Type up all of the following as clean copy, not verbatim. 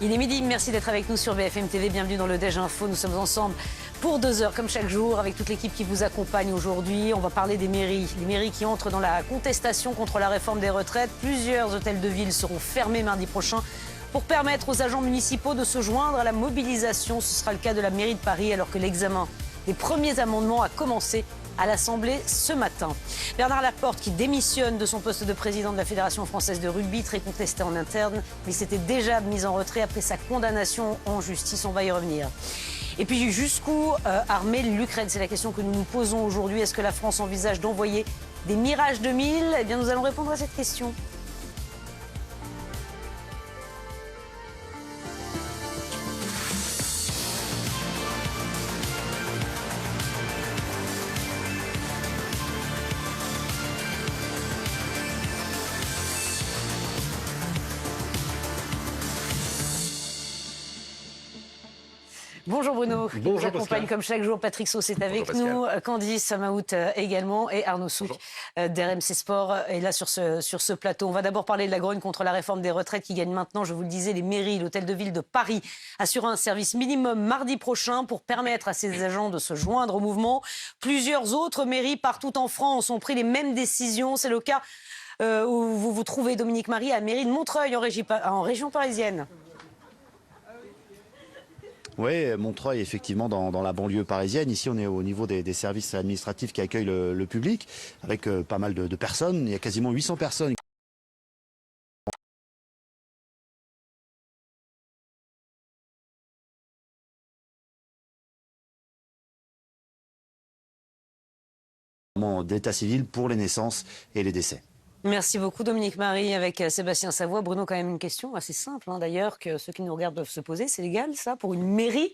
Il est midi, merci d'être avec nous sur BFM TV. Bienvenue dans le Déj Info. Nous sommes ensemble pour 2 heures, comme chaque jour, avec toute l'équipe qui vous accompagne aujourd'hui. On va parler des mairies. Les mairies qui entrent dans la contestation contre la réforme des retraites. Plusieurs hôtels de ville seront fermés mardi prochain pour permettre aux agents municipaux de se joindre à la mobilisation. Ce sera le cas de la mairie de Paris, alors que l'examen des premiers amendements a commencé à l'Assemblée ce matin. Bernard Laporte, qui démissionne de son poste de président de la Fédération française de rugby, très contesté en interne, mais s'était déjà mis en retrait après sa condamnation en justice. On va y revenir. Et puis jusqu'où armer l'Ukraine? C'est la question que nous nous posons aujourd'hui. Est-ce que la France envisage d'envoyer des Mirage 2000? Eh bien, nous allons répondre à cette question. Bonjour Bruno, qui vous accompagne comme chaque jour. Patrick Sauce est avec nous, Candice Samaout également et Arnaud Souk d'RMC Sport est là sur ce plateau. On va d'abord parler de la grogne contre la réforme des retraites qui gagne maintenant, je vous le disais, les mairies. L'hôtel de ville de Paris assure un service minimum mardi prochain pour permettre à ses agents de se joindre au mouvement. Plusieurs autres mairies partout en France ont pris les mêmes décisions. C'est le cas où vous vous trouvez, Dominique Marie, à la mairie de Montreuil en région parisienne. Oui, Montreuil, effectivement, dans la banlieue parisienne. Ici, on est au niveau des services administratifs qui accueillent le public, avec pas mal de personnes. Il y a quasiment 800 personnes. D'état civil pour les naissances et les décès. Merci beaucoup Dominique Marie avec Sébastien Savoie. Bruno, quand même une question assez simple d'ailleurs que ceux qui nous regardent doivent se poser. C'est légal ça pour une mairie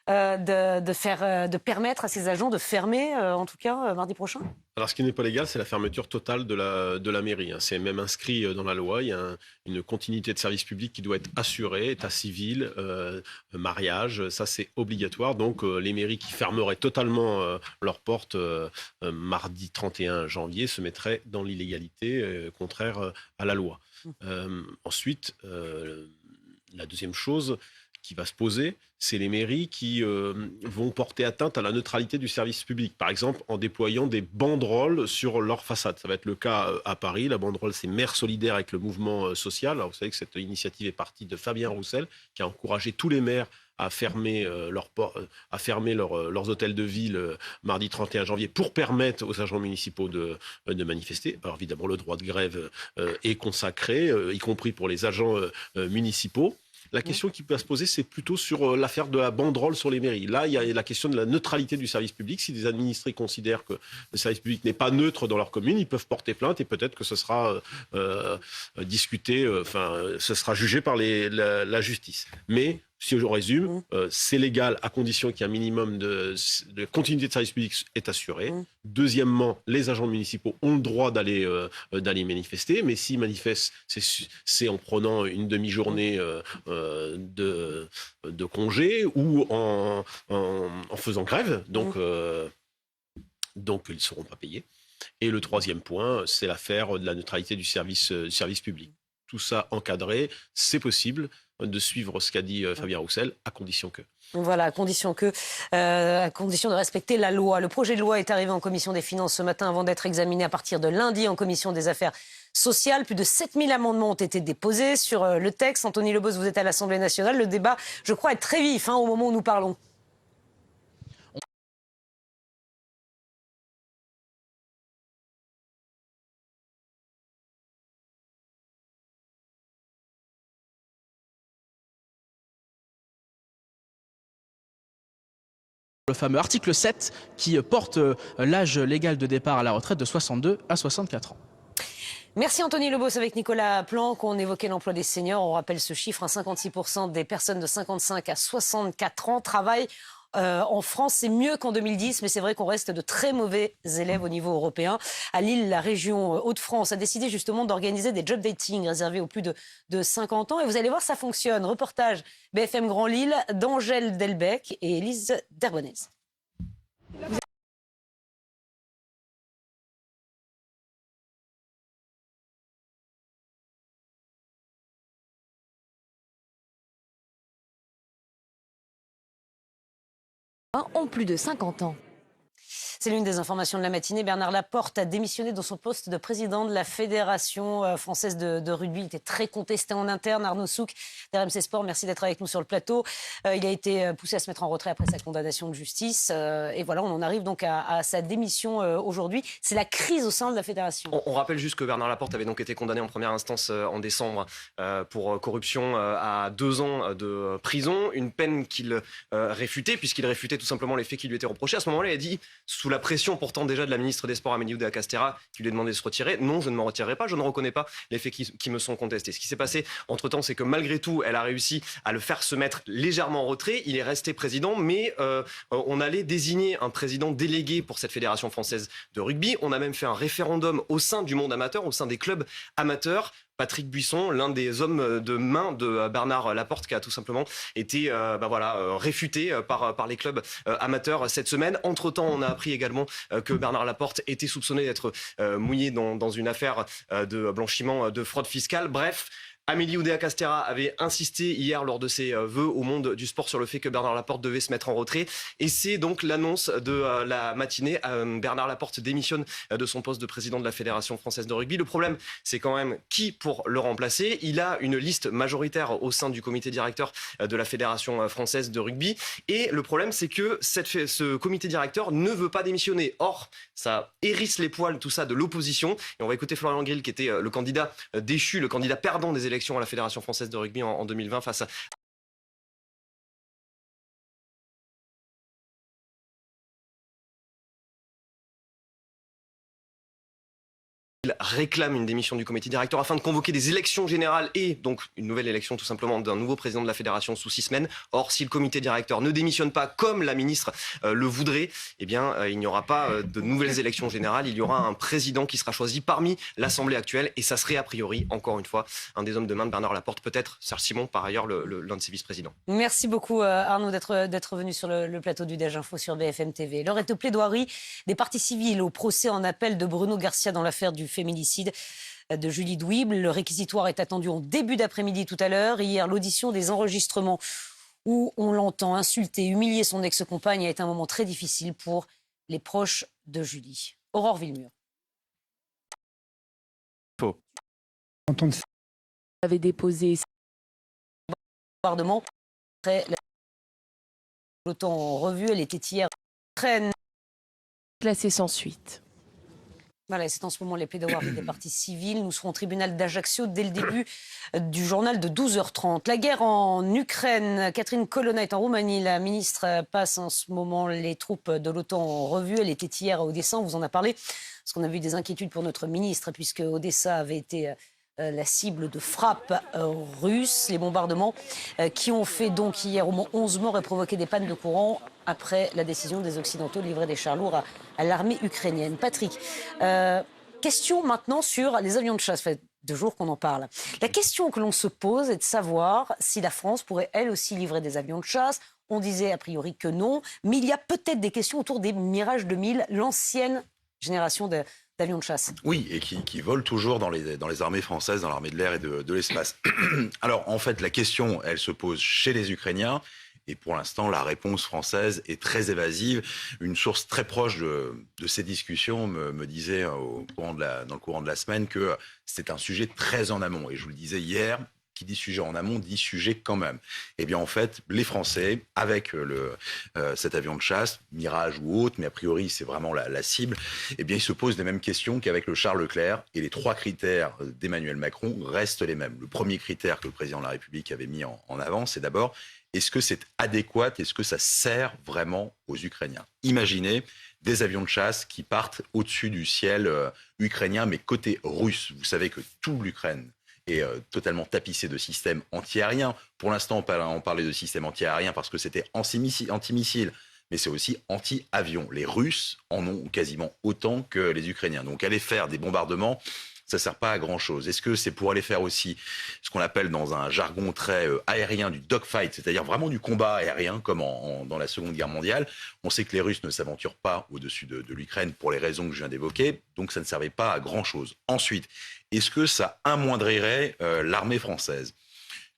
de permettre à ses agents de fermer en tout cas mardi prochain? Alors, ce qui n'est pas légal, c'est la fermeture totale de la mairie. C'est même inscrit dans la loi. Il y a une continuité de service public qui doit être assurée, état civil, mariage, ça c'est obligatoire. Donc, les mairies qui fermeraient totalement leurs portes mardi 31 janvier se mettraient dans l'illégalité contraire à la loi. Ensuite, la deuxième chose qui va se poser, c'est les mairies qui vont porter atteinte à la neutralité du service public. Par exemple, en déployant des banderoles sur leur façade. Ça va être le cas à Paris. La banderole, c'est Maire solidaire avec le mouvement social. Alors, vous savez que cette initiative est partie de Fabien Roussel, qui a encouragé tous les maires à fermer leurs hôtels de ville mardi 31 janvier pour permettre aux agents municipaux de manifester. Alors évidemment, le droit de grève est consacré, y compris pour les agents municipaux. La question qui peut se poser, c'est plutôt sur l'affaire de la banderole sur les mairies. Là, il y a la question de la neutralité du service public. Si des administrés considèrent que le service public n'est pas neutre dans leur commune, ils peuvent porter plainte et peut-être que ce sera discuté, ce sera jugé par la justice. Mais si je résume, c'est légal à condition qu'il y ait un minimum de continuité de service public est assuré. Deuxièmement, les agents municipaux ont le droit d'aller manifester, mais s'ils manifestent, c'est en prenant une demi-journée de congé ou en faisant grève. Donc ils ne seront pas payés. Et le troisième point, c'est l'affaire de la neutralité du service public. Tout ça encadré, c'est possible de suivre ce qu'a dit Fabien Roussel, à condition que. Voilà, à condition de respecter la loi. Le projet de loi est arrivé en commission des finances ce matin avant d'être examiné à partir de lundi en commission des affaires sociales. Plus de 7000 amendements ont été déposés sur le texte. Anthony Lebos, vous êtes à l'Assemblée nationale. Le débat, je crois, est très vif au moment où nous parlons. Le fameux article 7 qui porte l'âge légal de départ à la retraite de 62 à 64 ans. Merci Anthony Lebos. Avec Nicolas Planck, on évoquait l'emploi des seniors. On rappelle ce chiffre, 56% des personnes de 55 à 64 ans travaillent en France. C'est mieux qu'en 2010, mais c'est vrai qu'on reste de très mauvais élèves au niveau européen. À Lille, la région Hauts-de-France a décidé justement d'organiser des job dating réservés aux plus de 50 ans. Et vous allez voir, ça fonctionne. Reportage BFM Grand Lille d'Angèle Delbecq et Élise Derbonez. ont plus de 50 ans. C'est l'une des informations de la matinée. Bernard Laporte a démissionné de son poste de président de la Fédération française de rugby. Il était très contesté en interne. Arnaud Souk d'RMC Sport, merci d'être avec nous sur le plateau. Il a été poussé à se mettre en retrait après sa condamnation de justice. Et voilà, on en arrive donc à sa démission aujourd'hui. C'est la crise au sein de la Fédération. On rappelle juste que Bernard Laporte avait donc été condamné en première instance en décembre pour corruption à 2 ans de prison. Une peine qu'il réfutait, puisqu'il réfutait tout simplement les faits qui lui étaient reprochés. À ce moment-là, il a dit, sous la pression pourtant déjà de la ministre des Sports Amélie Oudéa-Castéra, qui lui a demandé de se retirer, non, je ne m'en retirerai pas, je ne reconnais pas les faits qui me sont contestés. Ce qui s'est passé entre-temps, c'est que malgré tout, elle a réussi à le faire se mettre légèrement en retrait. Il est resté président, mais on allait désigner un président délégué pour cette fédération française de rugby. On a même fait un référendum au sein du monde amateur, au sein des clubs amateurs. Patrick Buisson, l'un des hommes de main de Bernard Laporte, qui a tout simplement été réfuté par les clubs amateurs cette semaine. Entre-temps, on a appris également que Bernard Laporte était soupçonné d'être mouillé dans une affaire de blanchiment de fraude fiscale. Bref, Amélie Oudéa-Castéra avait insisté hier lors de ses vœux au monde du sport sur le fait que Bernard Laporte devait se mettre en retrait. Et c'est donc l'annonce de la matinée. Bernard Laporte démissionne de son poste de président de la Fédération française de rugby. Le problème, c'est quand même qui pour le remplacer. Il a une liste majoritaire au sein du comité directeur de la Fédération française de rugby. Et le problème, c'est que ce comité directeur ne veut pas démissionner. Or, ça hérisse les poils, tout ça, de l'opposition. Et on va écouter Florian Grill, qui était le candidat déchu, le candidat perdant des élections à la Fédération française de rugby en 2020 face à... Il réclame une démission du comité directeur afin de convoquer des élections générales et donc une nouvelle élection tout simplement d'un nouveau président de la fédération sous 6 semaines. Or, si le comité directeur ne démissionne pas comme la ministre le voudrait, eh bien, il n'y aura pas de nouvelles élections générales. Il y aura un président qui sera choisi parmi l'Assemblée actuelle et ça serait a priori, encore une fois, un des hommes de main de Bernard Laporte, peut-être Serge Simon, par ailleurs l'un de ses vice-présidents. Merci beaucoup Arnaud d'être venu sur le plateau du Déj Info sur BFM TV. L'heure est aux plaidoiries des parties civiles au procès en appel de Bruno Garcia dans l'affaire du féminicide de Julie Douible. Le réquisitoire est attendu en début d'après-midi tout à l'heure. Hier, l'audition des enregistrements où on l'entend insulter, humilier son ex-compagne a été un moment très difficile pour les proches de Julie. Aurore Villemur. Faux. Avait déposé Bombardement. Après l'OTAN en revue, elle était hier classé sans suite. Voilà, c'est en ce moment les plaidoiries des parties civiles. Nous serons au tribunal d'Ajaccio dès le début du journal de 12h30. La guerre en Ukraine. Catherine Colonna est en Roumanie. La ministre passe en ce moment les troupes de l'OTAN en revue. Elle était hier à Odessa, on vous en a parlé. Parce qu'on a vu des inquiétudes pour notre ministre, puisque Odessa avait été la cible de frappes russes. Les bombardements qui ont fait donc hier au moins 11 morts et provoqué des pannes de courant après la décision des Occidentaux de livrer des chars lourds à l'armée ukrainienne. Patrick, question maintenant sur les avions de chasse. Ça fait 2 jours qu'on en parle. La question que l'on se pose est de savoir si la France pourrait elle aussi livrer des avions de chasse. On disait a priori que non, mais il y a peut-être des questions autour des Mirage 2000, l'ancienne génération d'avions de chasse. Oui, et qui volent toujours dans les armées françaises, dans l'armée de l'air et de l'espace. Alors, en fait, la question, elle se pose chez les Ukrainiens. Et pour l'instant, la réponse française est très évasive. Une source très proche de ces discussions me disait dans le courant de la semaine que c'était un sujet très en amont. Et je vous le disais hier, qui dit sujet en amont, dit sujet quand même. Eh bien, en fait, les Français, avec cet avion de chasse, Mirage ou autre, mais a priori, c'est vraiment la cible, eh bien, ils se posent les mêmes questions qu'avec le Charles Leclerc. Et les 3 critères d'Emmanuel Macron restent les mêmes. Le premier critère que le président de la République avait mis en avant, c'est d'abord, est-ce que c'est adéquat, est-ce que ça sert vraiment aux Ukrainiens? Imaginez des avions de chasse qui partent au-dessus du ciel ukrainien, mais côté russe. Vous savez que toute l'Ukraine est totalement tapissée de systèmes anti-aériens. Pour l'instant, on parlait de systèmes anti-aériens parce que c'était anti-missiles, mais c'est aussi anti-avions. Les Russes en ont quasiment autant que les Ukrainiens. Donc aller faire des bombardements, ça ne sert pas à grand-chose. Est-ce que c'est pour aller faire aussi ce qu'on appelle dans un jargon très aérien du dogfight, c'est-à-dire vraiment du combat aérien comme dans la Seconde Guerre mondiale? On sait que les Russes ne s'aventurent pas au-dessus de l'Ukraine pour les raisons que je viens d'évoquer, donc ça ne servait pas à grand-chose. Ensuite, est-ce que ça amoindrirait l'armée française?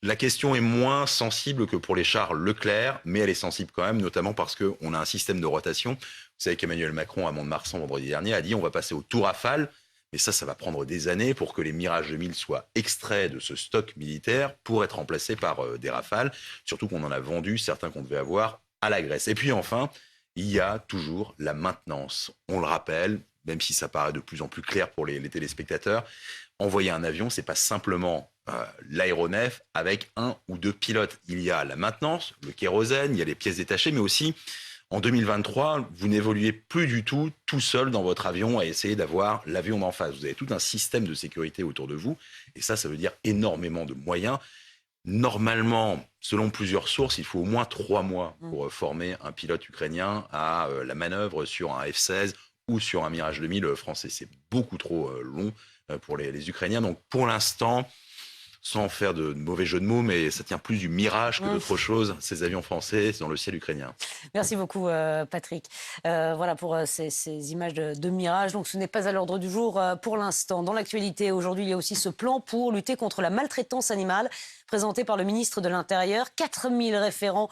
La question est moins sensible que pour les chars Leclerc, mais elle est sensible quand même, notamment parce qu'on a un système de rotation. Vous savez qu'Emmanuel Macron, à Mont-de-Marsan, vendredi dernier, a dit on va passer au tout Rafale. Mais ça va prendre des années pour que les Mirage 2000 soient extraits de ce stock militaire pour être remplacés par des Rafales. Surtout qu'on en a vendu certains qu'on devait avoir à la Grèce. Et puis enfin, il y a toujours la maintenance. On le rappelle, même si ça paraît de plus en plus clair pour les téléspectateurs, envoyer un avion, c'est pas simplement l'aéronef avec 1 ou 2 pilotes. Il y a la maintenance, le kérosène, il y a les pièces détachées, mais aussi, en 2023, vous n'évoluez plus du tout seul dans votre avion à essayer d'avoir l'avion d'en face. Vous avez tout un système de sécurité autour de vous, et ça veut dire énormément de moyens. Normalement, selon plusieurs sources, il faut au moins 3 mois pour former un pilote ukrainien à la manœuvre sur un F-16 ou sur un Mirage 2000 français. C'est beaucoup trop long pour les Ukrainiens. Donc pour l'instant, sans faire de mauvais jeu de mots, mais ça tient plus du Mirage que d'autre chose, ces avions français dans le ciel ukrainien. Merci beaucoup, Patrick. Voilà pour ces images de Mirage. Donc, ce n'est pas à l'ordre du jour pour l'instant. Dans l'actualité, aujourd'hui, il y a aussi ce plan pour lutter contre la maltraitance animale présenté par le ministre de l'Intérieur. 4000 référents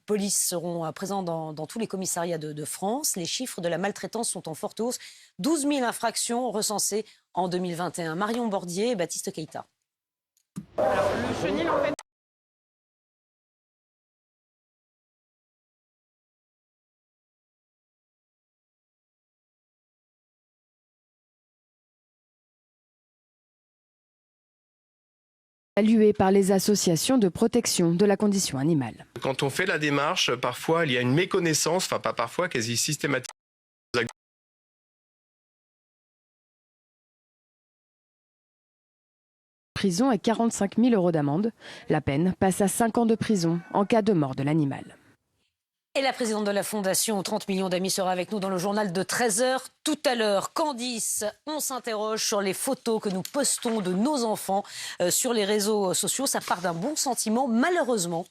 police seront présents dans tous les commissariats de France. Les chiffres de la maltraitance sont en forte hausse. 12 000 infractions recensées en 2021. Marion Bordier et Baptiste Keita. Alors, le chenil, en fait... Salué par les associations de protection de la condition animale. Quand on fait la démarche, parfois, il y a une méconnaissance, enfin pas parfois, quasi systématique. Prison et 45 000 € d'amende. La peine passe à 5 ans de prison en cas de mort de l'animal. Et la présidente de la Fondation 30 millions d'amis sera avec nous dans le journal de 13h. Tout à l'heure, Candice, on s'interroge sur les photos que nous postons de nos enfants sur les réseaux sociaux. Ça part d'un bon sentiment. Malheureusement,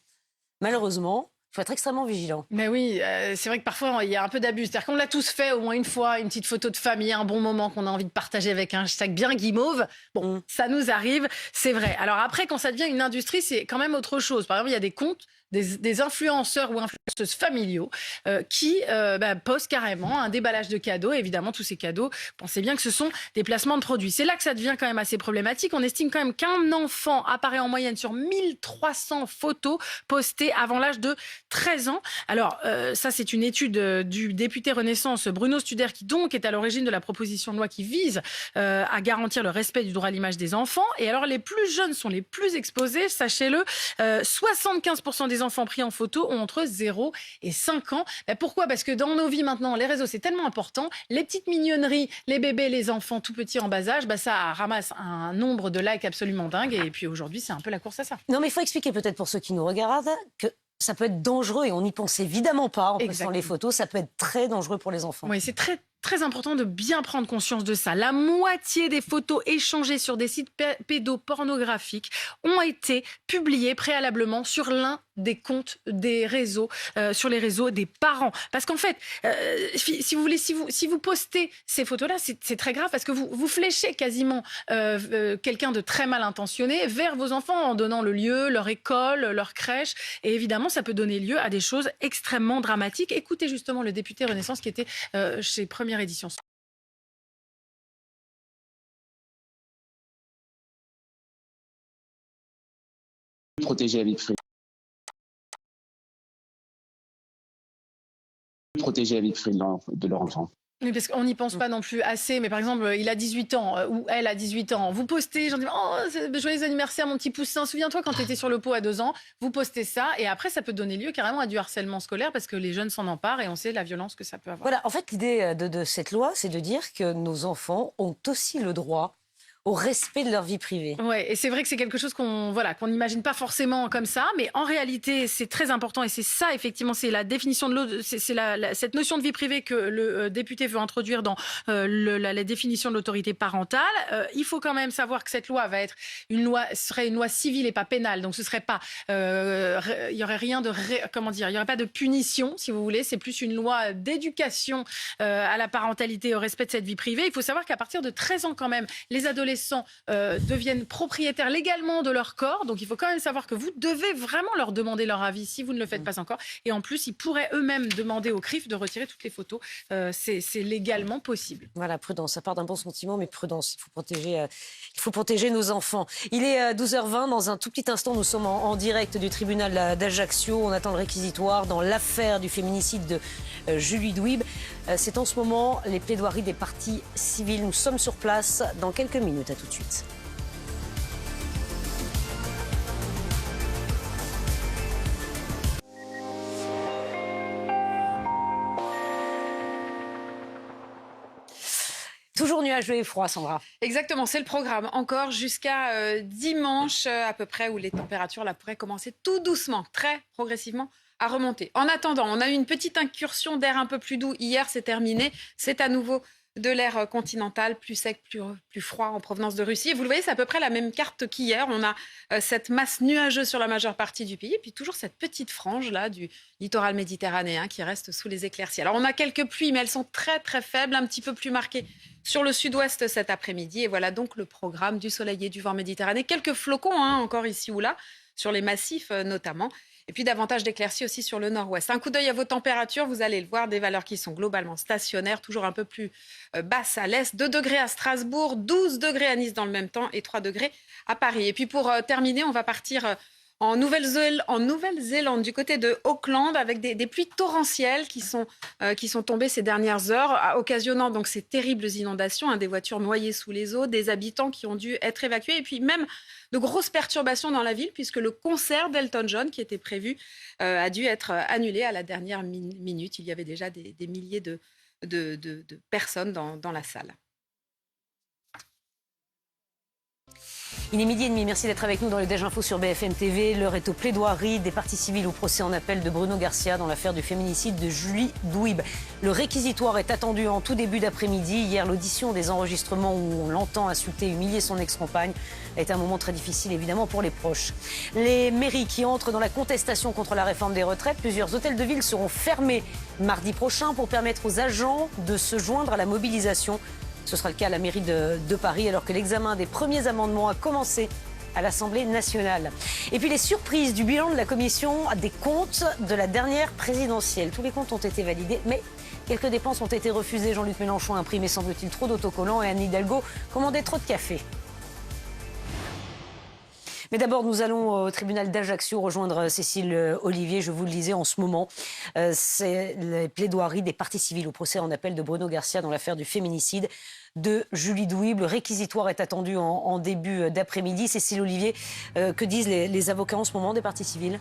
il faut être extrêmement vigilant. Mais oui, c'est vrai que parfois, il y a un peu d'abus. C'est-à-dire qu'on l'a tous fait au moins une fois, une petite photo de famille, un bon moment qu'on a envie de partager avec un hashtag bien guimauve. Bon, ça nous arrive, c'est vrai. Alors après, quand ça devient une industrie, c'est quand même autre chose. Par exemple, il y a des comptes, des influenceurs ou influenceuses familiaux qui postent carrément un déballage de cadeaux. Et évidemment, tous ces cadeaux, pensez bien que ce sont des placements de produits. C'est là que ça devient quand même assez problématique. On estime quand même qu'un enfant apparaît en moyenne sur 1300 photos postées avant l'âge de 13 ans. Alors, ça, c'est une étude du député Renaissance Bruno Studer qui donc est à l'origine de la proposition de loi qui vise à garantir le respect du droit à l'image des enfants. Et alors, les plus jeunes sont les plus exposés, sachez-le. 75% des enfants pris en photo ont entre 0 et 5 ans. Pourquoi ? Parce que dans nos vies maintenant, les réseaux, c'est tellement important. Les petites mignonneries, les bébés, les enfants tout petits en bas âge, ça ramasse un nombre de likes absolument dingue. Et puis aujourd'hui, c'est un peu la course à ça. Non, mais il faut expliquer peut-être pour ceux qui nous regardent que ça peut être dangereux et on n'y pense évidemment pas en postant les photos. Ça peut être très dangereux pour les enfants. Oui, c'est très important de bien prendre conscience de ça. La moitié des photos échangées sur des sites pédopornographiques ont été publiées préalablement sur l'un des comptes des réseaux, sur les réseaux des parents. Parce qu'en fait, si vous voulez, si vous postez ces photos-là, c'est très grave parce que vous fléchez quasiment quelqu'un de très mal intentionné vers vos enfants en donnant le lieu, leur école, leur crèche. Et évidemment, ça peut donner lieu à des choses extrêmement dramatiques. Écoutez justement le député Renaissance qui était chez Première Édition. Protéger la vie privée. Protéger la vie privée de leur enfant. Oui, parce qu'on n'y pense pas non plus assez. Mais par exemple, il a 18 ans ou elle a 18 ans. Vous postez, j'en dis, joyeux anniversaire mon petit poussin. Souviens-toi quand tu étais sur le pot à 2 ans. Vous postez ça et après ça peut donner lieu carrément à du harcèlement scolaire parce que les jeunes s'en emparent et on sait la violence que ça peut avoir. Voilà, en fait l'idée de cette loi, c'est de dire que nos enfants ont aussi le droit au respect de leur vie privée. Ouais, et c'est vrai que c'est quelque chose qu'on n'imagine pas forcément comme ça, mais en réalité, c'est très important et c'est ça, effectivement, c'est la définition de cette notion de vie privée que le député veut introduire dans la définition de l'autorité parentale. Il faut quand même savoir que cette loi serait une loi civile et pas pénale, donc ce serait pas, il y aurait rien de, il y aurait pas de punition, si vous voulez, c'est plus une loi d'éducation à la parentalité et au respect de cette vie privée. Il faut savoir qu'à partir de 13 ans quand même, les adolescents adolescents deviennent propriétaires légalement de leur corps. Donc il faut quand même savoir que vous devez vraiment leur demander leur avis si vous ne le faites pas encore. Et en plus, ils pourraient eux-mêmes demander au CRIF de retirer toutes les photos. C'est légalement possible. Voilà, prudence. Ça part d'un bon sentiment, mais prudence. Il faut protéger nos enfants. Il est 12h20. Dans un tout petit instant, nous sommes en direct du tribunal d'Ajaccio. On attend le réquisitoire dans l'affaire du féminicide de Julie Douib. C'est en ce moment les plaidoiries des parties civiles. Nous sommes sur place dans quelques minutes. À tout de suite. Toujours nuageux et froid, Sandra. Exactement, c'est le programme. Encore jusqu'à dimanche à peu près, où les températures là, pourraient commencer tout doucement, très progressivement à remonter. En attendant, on a eu une petite incursion d'air un peu plus doux. Hier, c'est terminé. C'est à nouveau de l'air continental, plus sec, plus froid en provenance de Russie. Et vous le voyez, c'est à peu près la même carte qu'hier. On a cette masse nuageuse sur la majeure partie du pays. Et puis toujours cette petite frange là du littoral méditerranéen qui reste sous les éclaircies. Alors on a quelques pluies, mais elles sont très très faibles, un petit peu plus marquées sur le sud-ouest cet après-midi. Et voilà donc le programme du soleil et du vent méditerranéen. Quelques flocons encore ici ou là, sur les massifs notamment. Et puis davantage d'éclaircies aussi sur le nord-ouest. Un coup d'œil à vos températures, vous allez le voir, des valeurs qui sont globalement stationnaires, toujours un peu plus basses à l'est. 2 degrés à Strasbourg, 12 degrés à Nice dans le même temps et 3 degrés à Paris. Et puis pour terminer, on va partir en Nouvelle-Zélande, du côté de Auckland, avec des pluies torrentielles qui sont tombées ces dernières heures, occasionnant donc ces terribles inondations, des voitures noyées sous les eaux, des habitants qui ont dû être évacués, et puis même de grosses perturbations dans la ville, puisque le concert d'Elton John, qui était prévu, a dû être annulé à la dernière minute. Il y avait déjà des milliers de personnes dans la salle. Il est 12h30. Merci d'être avec nous dans le Déj Info sur BFM TV. L'heure est aux plaidoiries des parties civiles au procès en appel de Bruno Garcia dans l'affaire du féminicide de Julie Douib. Le réquisitoire est attendu en tout début d'après-midi. Hier, l'audition des enregistrements où on l'entend insulter, humilier son ex-compagne est un moment très difficile évidemment pour les proches. Les mairies qui entrent dans la contestation contre la réforme des retraites, plusieurs hôtels de ville seront fermés mardi prochain pour permettre aux agents de se joindre à la mobilisation. Ce sera le cas à la mairie de Paris, alors que l'examen des premiers amendements a commencé à l'Assemblée nationale. Et puis les surprises du bilan de la commission des comptes de la dernière présidentielle. Tous les comptes ont été validés, mais quelques dépenses ont été refusées. Jean-Luc Mélenchon a imprimé, semble-t-il, trop d'autocollants et Anne Hidalgo commandait trop de café. Mais d'abord, nous allons au tribunal d'Ajaccio rejoindre Cécile Olivier. Je vous le disais en ce moment, c'est les plaidoiries des parties civiles au procès en appel de Bruno Garcia dans l'affaire du féminicide de Julie Douib. Le réquisitoire est attendu en début d'après-midi. Cécile Olivier, que disent les avocats en ce moment des parties civiles ?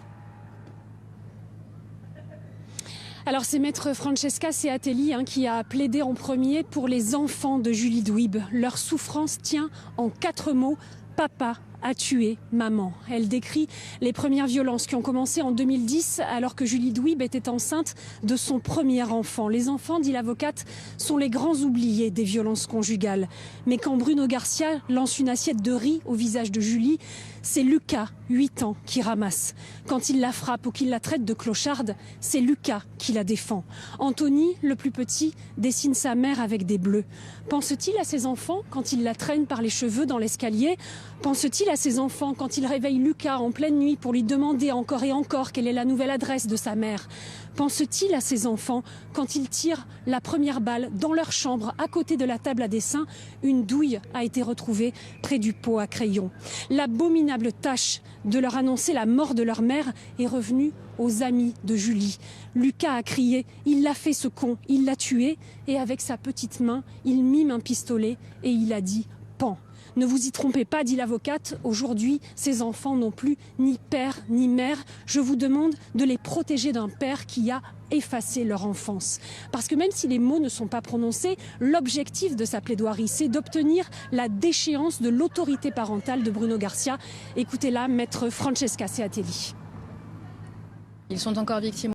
Alors c'est maître Francesca Seatelli qui a plaidé en premier pour les enfants de Julie Douib. Leur souffrance tient en 4 mots. Papa a tué maman. Elle décrit les premières violences qui ont commencé en 2010 alors que Julie Douib était enceinte de son premier enfant. Les enfants, dit l'avocate, sont les grands oubliés des violences conjugales. Mais quand Bruno Garcia lance une assiette de riz au visage de Julie, c'est Lucas, 8 ans, qui ramasse. Quand il la frappe ou qu'il la traite de clocharde, c'est Lucas qui la défend. Anthony, le plus petit, dessine sa mère avec des bleus. Pense-t-il à ses enfants quand il la traîne par les cheveux dans l'escalier ? Pense-t-il à ses enfants quand il réveille Lucas en pleine nuit pour lui demander encore et encore quelle est la nouvelle adresse de sa mère ? Pense-t-il à ses enfants quand il tire la première balle dans leur chambre à côté de la table à dessin ? Une douille a été retrouvée près du pot à crayon. L'abominable tâche de leur annoncer la mort de leur mère est revenue aux amis de Julie. Lucas a crié « Il l'a fait ce con, il l'a tué » et avec sa petite main, il mime un pistolet et il a dit « Pan ». Ne vous y trompez pas, dit l'avocate, aujourd'hui, ces enfants n'ont plus ni père ni mère. Je vous demande de les protéger d'un père qui a effacé leur enfance. Parce que même si les mots ne sont pas prononcés, l'objectif de sa plaidoirie, c'est d'obtenir la déchéance de l'autorité parentale de Bruno Garcia. Écoutez-la, maître Francesca Seatelli. Ils sont encore victimes.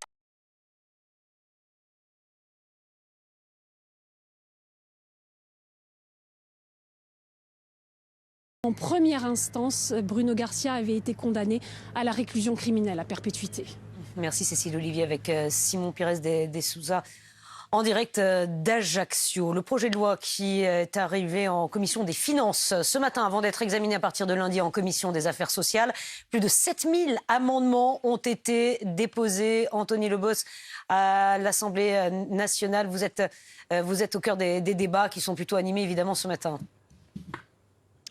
En première instance, Bruno Garcia avait été condamné à la réclusion criminelle à perpétuité. Merci Cécile Olivier avec Simon Pires de Souza En direct d'Ajaccio, le projet de loi qui est arrivé en commission des finances ce matin avant d'être examiné à partir de lundi en commission des affaires sociales. Plus de 7000 amendements ont été déposés. Anthony Lebos à l'Assemblée nationale, vous êtes au cœur des débats qui sont plutôt animés évidemment ce matin.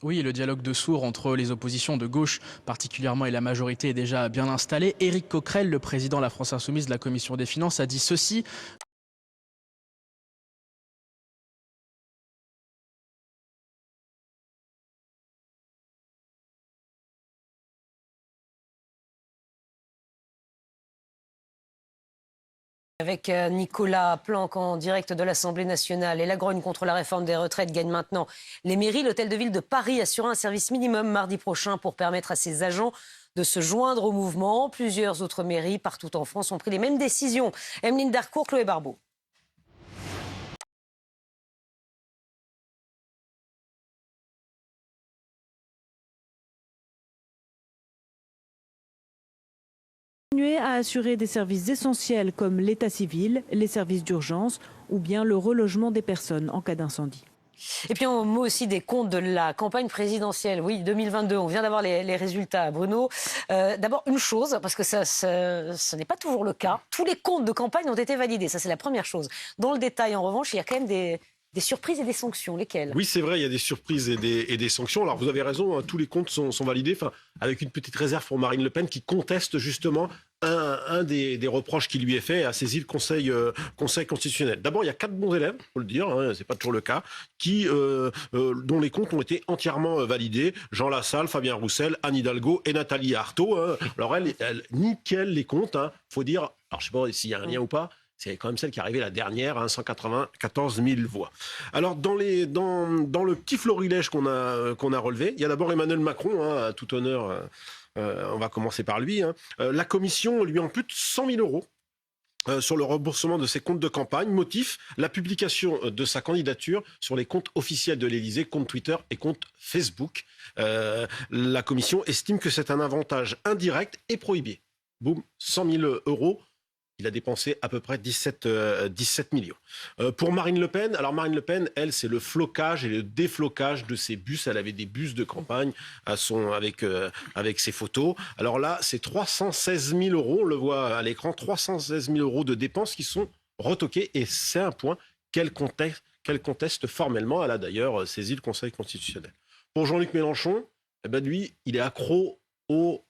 Oui, le dialogue de sourds entre les oppositions de gauche particulièrement et la majorité est déjà bien installé. Éric Coquerel, le président de la France Insoumise de la commission des finances, a dit ceci. Avec Nicolas Planck en direct de l'Assemblée nationale. Et la grogne contre la réforme des retraites gagne maintenant les mairies. L'hôtel de ville de Paris assurera un service minimum mardi prochain pour permettre à ses agents de se joindre au mouvement. Plusieurs autres mairies partout en France ont pris les mêmes décisions. Emeline Darcourt, Chloé Barbeau. Continuer à assurer des services essentiels comme l'état civil, les services d'urgence ou bien le relogement des personnes en cas d'incendie. Et puis un mot aussi des comptes de la campagne présidentielle. Oui, 2022, on vient d'avoir les résultats, Bruno. D'abord, une chose, parce que ce n'est pas toujours le cas, tous les comptes de campagne ont été validés. Ça, c'est la première chose. Dans le détail, en revanche, il y a quand même des surprises et des sanctions. Lesquelles ? Oui, c'est vrai, il y a des surprises et des sanctions. Alors, vous avez raison, hein, tous les comptes sont validés, avec une petite réserve pour Marine Le Pen qui conteste justement un des reproches qui lui est fait et a saisi le Conseil constitutionnel. D'abord, il y a 4 bons élèves, il faut le dire, hein, c'est pas toujours le cas, dont les comptes ont été entièrement validés. Jean Lassalle, Fabien Roussel, Anne Hidalgo et Nathalie Arthaud. Hein. Alors, elle nickel les comptes, hein, faut dire, alors je sais pas s'il y a un lien ou pas, c'est quand même celle qui est arrivée la dernière, hein, 194 000 voix. Alors, dans le petit florilège qu'on a relevé, il y a d'abord Emmanuel Macron, hein, à tout honneur, on va commencer par lui. Hein. La commission lui ampute 100 000 euros sur le remboursement de ses comptes de campagne. Motif, la publication de sa candidature sur les comptes officiels de l'Élysée, compte Twitter et compte Facebook. La commission estime que c'est un avantage indirect et prohibé. Boum, 100 000 euros. Il a dépensé à peu près 17 millions. Pour Marine Le Pen, alors Marine Le Pen, elle, c'est le flocage et le déflocage de ses bus. Elle avait des bus de campagne avec ses photos. Alors là, c'est 316 000 euros, on le voit à l'écran, 316 000 euros de dépenses qui sont retoquées. Et c'est un point qu'elle conteste formellement. Elle a d'ailleurs saisi le Conseil constitutionnel. Pour Jean-Luc Mélenchon, eh ben lui, il est accro aux...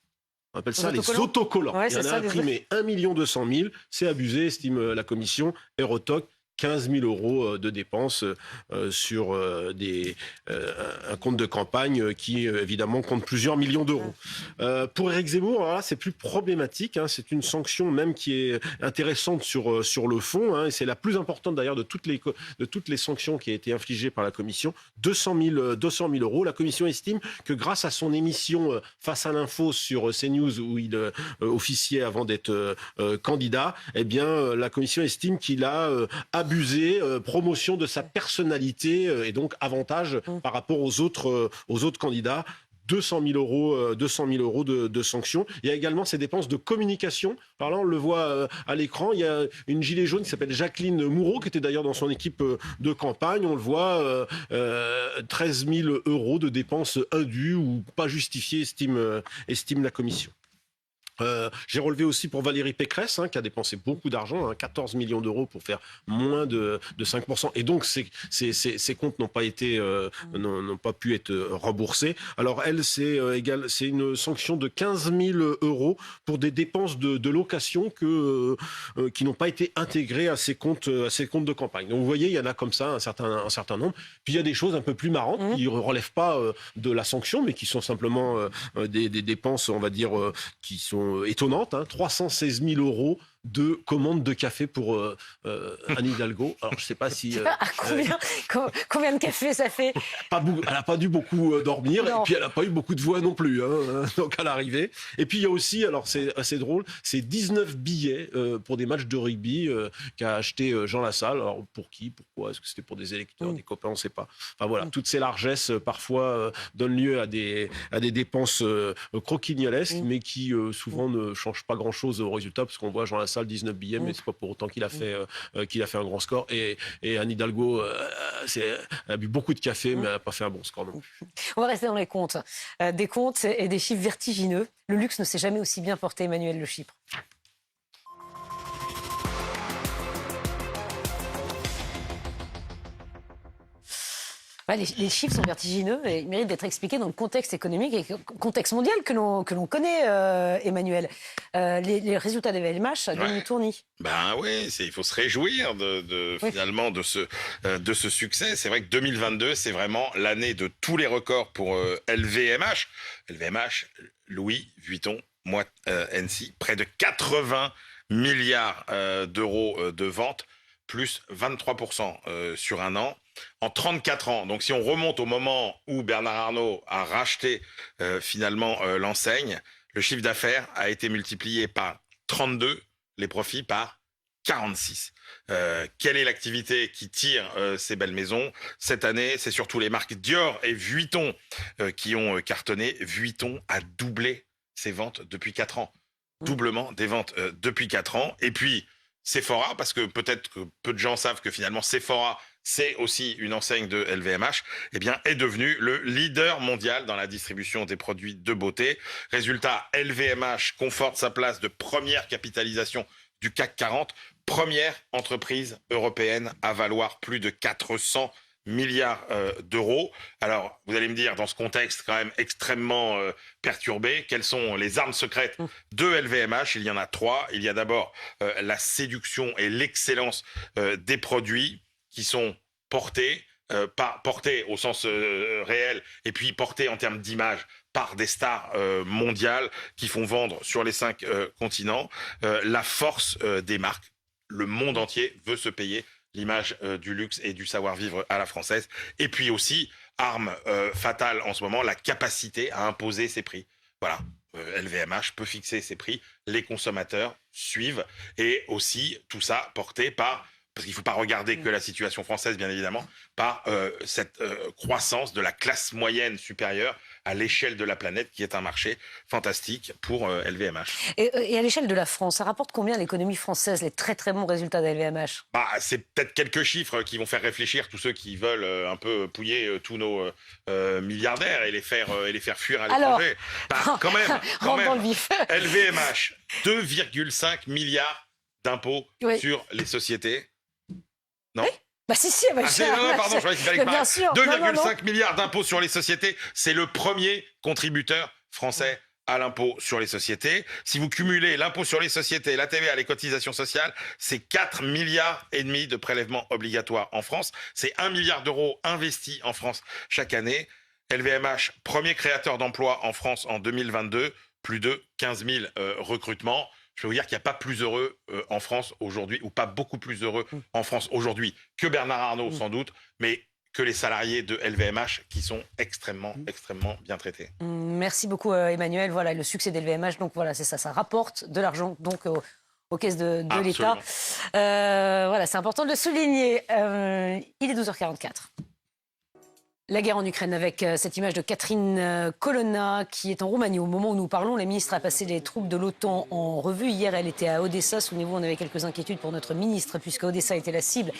On appelle ça les autocollants. Ouais, il y en a imprimé 1 200 000. C'est abusé, estime la commission. Et retoque 15 000 euros de dépenses sur un compte de campagne qui, évidemment, compte plusieurs millions d'euros. Pour Éric Zemmour, alors là, c'est plus problématique. Hein, c'est une sanction même qui est intéressante sur le fond. Hein, et c'est la plus importante, d'ailleurs, de toutes les sanctions qui a été infligées par la Commission. 200 000 euros. La Commission estime que grâce à son émission Face à l'info sur CNews, où il officiait avant d'être candidat, eh bien, la Commission estime qu'il a abusé, promotion de sa personnalité et donc avantage par rapport aux autres candidats. 200 000 euros de sanctions. Il y a également ces dépenses de communication. Alors là, on le voit à l'écran. Il y a une gilet jaune qui s'appelle Jacqueline Moureau, qui était d'ailleurs dans son équipe de campagne. On le voit, 13 000 euros de dépenses indues ou pas justifiées, estime la commission. J'ai relevé aussi pour Valérie Pécresse, hein, qui a dépensé beaucoup d'argent, hein, 14 millions d'euros pour faire moins de 5%. Et donc, ces comptes n'ont pas pu être remboursés. Alors, elle, c'est une sanction de 15 000 euros pour des dépenses de location qui n'ont pas été intégrées à ces comptes de campagne. Donc, vous voyez, il y en a comme ça un certain nombre. Puis, il y a des choses un peu plus marrantes qui ne relèvent pas de la sanction, mais qui sont simplement des dépenses, on va dire, qui sont étonnante, hein, 316 000 euros de commandes de café pour Anne Hidalgo. Alors, je ne sais pas si... combien de café ça fait ? Elle n'a pas dû beaucoup dormir, Non. Et puis elle n'a pas eu beaucoup de voix non plus, hein, donc à l'arrivée. Et puis, il y a aussi, alors c'est assez drôle, c'est 19 billets pour des matchs de rugby qu'a acheté Jean Lassalle. Alors, pour qui ? Pourquoi ? Est-ce que c'était pour des électeurs, des copains ? On ne sait pas. Enfin, voilà, toutes ces largesses, parfois, donnent lieu à des dépenses croquignolesques, mais qui, souvent, ne changent pas grand-chose au résultat, parce qu'on voit Jean Lassalle ça, le 19 billets, mais c'est pas pour autant qu'il a fait un grand score. Et Anne Hidalgo a bu beaucoup de café, mais elle n'a pas fait un bon score non plus. On va rester dans les comptes. Des comptes et des chiffres vertigineux. Le luxe ne s'est jamais aussi bien porté, Emmanuel Le Chypre. Ouais, les chiffres sont vertigineux et ils méritent d'être expliqués dans le contexte économique et le contexte mondial que l'on connaît, Emmanuel. Les résultats des VLMH, ça donne une tournie. Ben oui, il faut se réjouir finalement de ce succès. C'est vrai que 2022, c'est vraiment l'année de tous les records pour LVMH. LVMH, Louis Vuitton, NC, près de 80 milliards d'euros de ventes, plus 23% sur un an. En 34 ans, donc si on remonte au moment où Bernard Arnault a racheté finalement l'enseigne, le chiffre d'affaires a été multiplié par 32, les profits par 46. Quelle est l'activité qui tire ces belles maisons? Cette année, c'est surtout les marques Dior et Vuitton qui ont cartonné. Vuitton a doublé ses ventes depuis 4 ans. Doublement des ventes depuis 4 ans. Et puis, Sephora, parce que peut-être que peu de gens savent que finalement Sephora, c'est aussi une enseigne de LVMH, eh bien, est devenu le leader mondial dans la distribution des produits de beauté. Résultat, LVMH conforte sa place de première capitalisation du CAC 40, première entreprise européenne à valoir plus de 400 milliards d'euros. Alors, vous allez me dire, dans ce contexte quand même extrêmement perturbé, quelles sont les armes secrètes de LVMH? Il y en a 3. Il y a d'abord la séduction et l'excellence des produits qui sont portés au sens réel, et puis portés en termes d'image par des stars mondiales qui font vendre sur les 5 continents. La force des marques, le monde entier veut se payer l'image du luxe et du savoir-vivre à la française. Et puis aussi, arme fatale en ce moment, la capacité à imposer ses prix. Voilà, LVMH peut fixer ses prix, les consommateurs suivent, et aussi tout ça porté par, parce qu'il ne faut pas regarder que la situation française, bien évidemment, par cette croissance de la classe moyenne supérieure à l'échelle de la planète, qui est un marché fantastique pour LVMH. Et à l'échelle de la France, ça rapporte combien l'économie française, les très très bons résultats de LVMH? C'est peut-être quelques chiffres qui vont faire réfléchir tous ceux qui veulent un peu pouiller tous nos milliardaires et les faire fuir à l'étranger. Quand même, dans le vif. LVMH, 2,5 milliards d'impôts sur les sociétés. Non? Si, non, pardon, je croyais qu'il fallait que bien sûr. 2,5 milliards d'impôts sur les sociétés, c'est le premier contributeur français à l'impôt sur les sociétés. Si vous cumulez l'impôt sur les sociétés, la TVA, les cotisations sociales, c'est 4,5 milliards de prélèvements obligatoires en France. C'est 1 milliard d'euros investis en France chaque année. LVMH, premier créateur d'emplois en France en 2022, plus de 15 000 recrutements. Je peux vous dire qu'il n'y a pas plus heureux en France aujourd'hui, ou pas beaucoup plus heureux en France aujourd'hui que Bernard Arnault sans doute, mais que les salariés de LVMH qui sont extrêmement bien traités. Merci beaucoup Emmanuel. Voilà le succès d'LVMH, donc voilà, c'est ça, ça rapporte de l'argent donc aux caisses de l'État. Voilà, c'est important de le souligner. Il est 12h44. La guerre en Ukraine avec cette image de Catherine Colonna qui est en Roumanie. Au moment où nous parlons, la ministre a passé les troupes de l'OTAN en revue. Hier, elle était à Odessa. Souvenez-vous, on avait quelques inquiétudes pour notre ministre puisque Odessa était la cible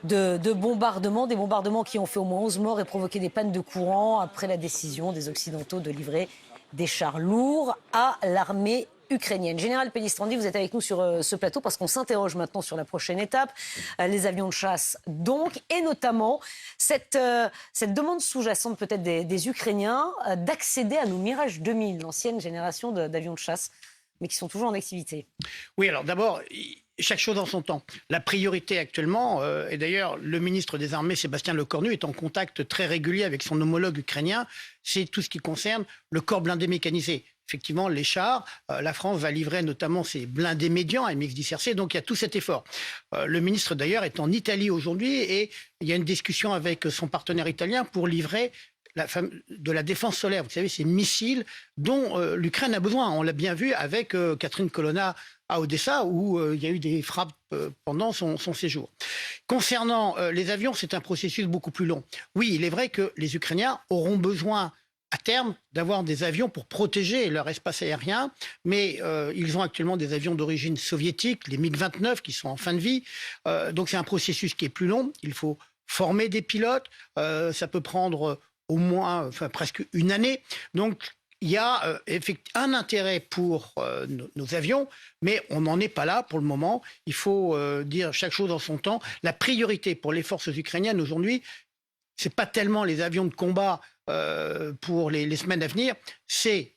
de bombardements. Des bombardements qui ont fait au moins 11 morts et provoqué des pannes de courant après la décision des Occidentaux de livrer des chars lourds à l'armée ukrainienne. Général Pellistrandi, vous êtes avec nous sur ce plateau parce qu'on s'interroge maintenant sur la prochaine étape, les avions de chasse donc, et notamment cette demande sous-jacente peut-être des Ukrainiens d'accéder à nos Mirage 2000, l'ancienne génération d'avions de chasse, mais qui sont toujours en activité. Oui, alors d'abord, chaque chose en son temps. La priorité actuellement, et d'ailleurs le ministre des Armées, Sébastien Lecornu, est en contact très régulier avec son homologue ukrainien, c'est tout ce qui concerne le corps blindé mécanisé. Effectivement, les chars, la France va livrer notamment ses blindés médians à MX-10RC, donc il y a tout cet effort. Le ministre d'ailleurs est en Italie aujourd'hui et il y a une discussion avec son partenaire italien pour livrer de la défense solaire. Vous savez, ces missiles dont l'Ukraine a besoin. On l'a bien vu avec Catherine Colonna à Odessa où il y a eu des frappes pendant son séjour. Concernant les avions, c'est un processus beaucoup plus long. Oui, il est vrai que les Ukrainiens auront besoin à terme d'avoir des avions pour protéger leur espace aérien, mais ils ont actuellement des avions d'origine soviétique, les MiG-29 qui sont en fin de vie. Donc c'est un processus qui est plus long. Il faut former des pilotes. Ça peut prendre au moins, presque une année. Donc il y a un intérêt pour nos avions, mais on n'en est pas là pour le moment. Il faut dire chaque chose en son temps. La priorité pour les forces ukrainiennes aujourd'hui, c'est pas tellement les avions de combat pour les semaines à venir, c'est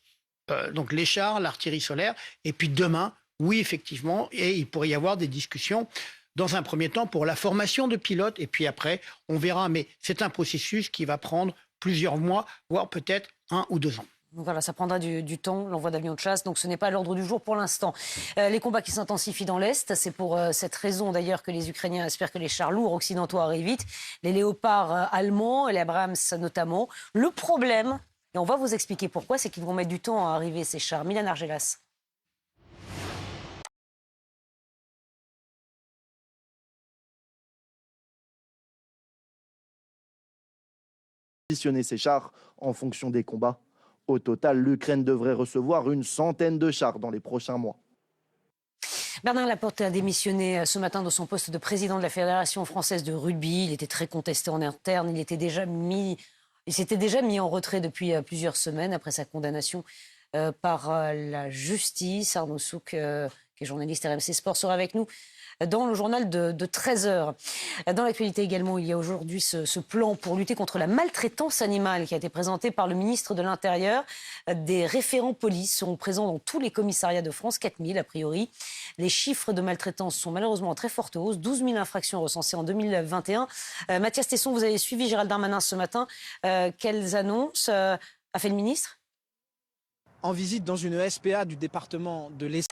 donc les chars, l'artillerie solaire, et puis demain, oui, effectivement, et il pourrait y avoir des discussions dans un premier temps pour la formation de pilotes, et puis après, on verra, mais c'est un processus qui va prendre plusieurs mois, voire peut-être 1 ou 2 ans. Donc voilà, ça prendra du temps, l'envoi d'avions de chasse, donc ce n'est pas à l'ordre du jour pour l'instant. Les combats qui s'intensifient dans l'Est, c'est pour cette raison d'ailleurs que les Ukrainiens espèrent que les chars lourds occidentaux arrivent vite, les léopards allemands et les Abrams notamment. Le problème, et on va vous expliquer pourquoi, c'est qu'ils vont mettre du temps à arriver ces chars. Milan Argelas. Positionner ces chars en fonction des combats. Au total, l'Ukraine devrait recevoir une centaine de chars dans les prochains mois. Bernard Laporte a démissionné ce matin de son poste de président de la Fédération française de rugby. Il était très contesté en interne. Il s'était déjà mis en retrait depuis plusieurs semaines après sa condamnation par la justice. Arnaud Souk, qui est journaliste RMC Sport, sera avec nous dans le journal de 13h. Dans l'actualité également, il y a aujourd'hui ce plan pour lutter contre la maltraitance animale qui a été présenté par le ministre de l'Intérieur. Des référents police seront présents dans tous les commissariats de France, 4000 a priori. Les chiffres de maltraitance sont malheureusement en très forte hausse, 12 000 infractions recensées en 2021. Mathias Tesson, vous avez suivi Gérald Darmanin ce matin. Quelles annonces a fait le ministre ? En visite dans une SPA du département de l'Essonne,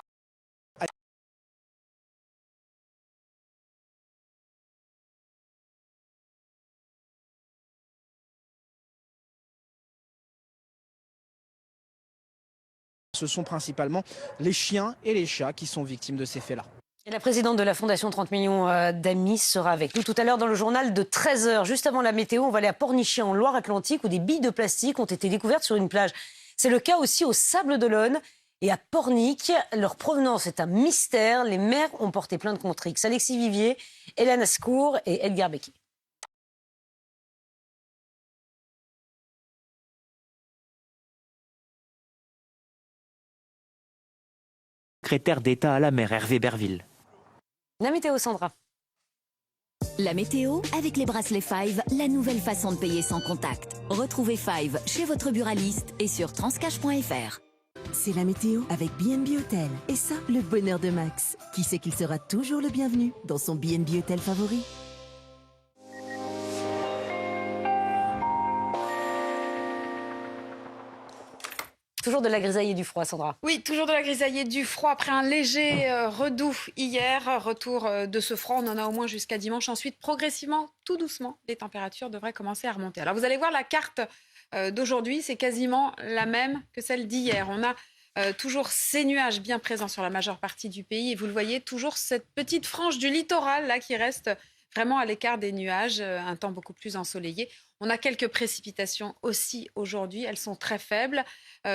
ce sont principalement les chiens et les chats qui sont victimes de ces faits-là. Et la présidente de la Fondation 30 millions d'amis sera avec nous tout à l'heure dans le journal de 13h. Juste avant la météo, on va aller à Pornichet en Loire-Atlantique où des billes de plastique ont été découvertes sur une plage. C'est le cas aussi au Sables-d'Olonne et à Pornic. Leur provenance est un mystère. Les maires ont porté plainte contre X. Alexis Vivier, Hélène Ascour et Edgar Becquet. Secrétaire d'État à la mer, Hervé Berville. La météo, Sandra. La météo avec les bracelets Five, la nouvelle façon de payer sans contact. Retrouvez Five chez votre buraliste et sur transcash.fr. C'est la météo avec B&B Hôtel. Et ça, le bonheur de Max. Qui sait qu'il sera toujours le bienvenu dans son B&B Hôtel favori. Toujours de la grisaille et du froid, Sandra. Oui, toujours de la grisaille et du froid. Après un léger redoux hier, retour de ce froid, on en a au moins jusqu'à dimanche. Ensuite, progressivement, tout doucement, les températures devraient commencer à remonter. Alors, vous allez voir la carte d'aujourd'hui, c'est quasiment la même que celle d'hier. On a toujours ces nuages bien présents sur la majeure partie du pays. Et vous le voyez, toujours cette petite frange du littoral là qui reste vraiment à l'écart des nuages, un temps beaucoup plus ensoleillé. On a quelques précipitations aussi aujourd'hui, elles sont très faibles,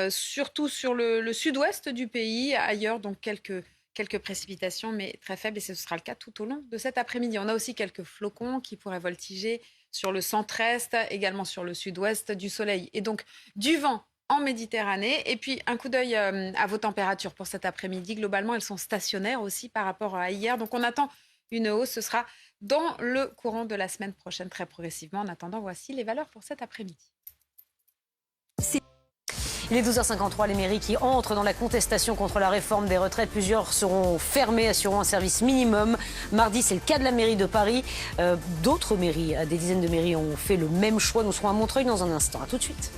surtout sur le sud-ouest du pays, ailleurs donc quelques précipitations mais très faibles et ce sera le cas tout au long de cet après-midi. On a aussi quelques flocons qui pourraient voltiger sur le centre-est, également sur le sud-ouest, du soleil et donc du vent en Méditerranée. Et puis un coup d'œil à vos températures pour cet après-midi. Globalement, elles sont stationnaires aussi par rapport à hier, donc on attend une hausse, ce sera dans le courant de la semaine prochaine, très progressivement. En attendant, voici les valeurs pour cet après-midi. Il est 12h53, les mairies qui entrent dans la contestation contre la réforme des retraites. Plusieurs seront fermées, assurant un service minimum. Mardi, c'est le cas de la mairie de Paris. D'autres mairies, des dizaines de mairies ont fait le même choix. Nous serons à Montreuil dans un instant. À tout de suite.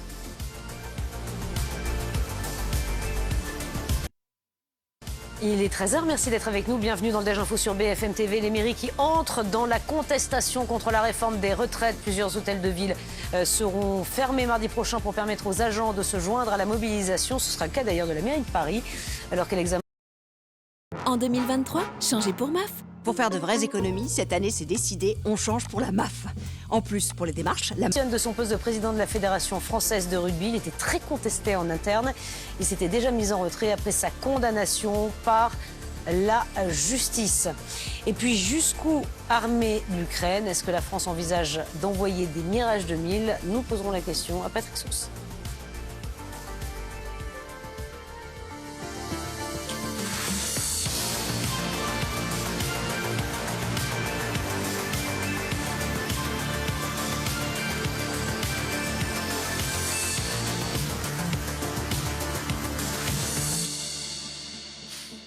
Il est 13h, merci d'être avec nous. Bienvenue dans le Déj Info sur BFM TV. Les mairies qui entrent dans la contestation contre la réforme des retraites. Plusieurs hôtels de ville seront fermés mardi prochain pour permettre aux agents de se joindre à la mobilisation. Ce sera le cas d'ailleurs de la mairie de Paris, alors qu'elle examine. En 2023, changez pour MAF. Pour faire de vraies économies, cette année, c'est décidé, on change pour la MAF. En plus, pour les démarches, la De son poste de président de la Fédération française de rugby, il était très contesté en interne. Il s'était déjà mis en retrait après sa condamnation par la justice. Et puis, jusqu'où armer l'Ukraine? Est-ce que la France envisage d'envoyer des Mirage 2000? Nous poserons la question à Patrick Sauce.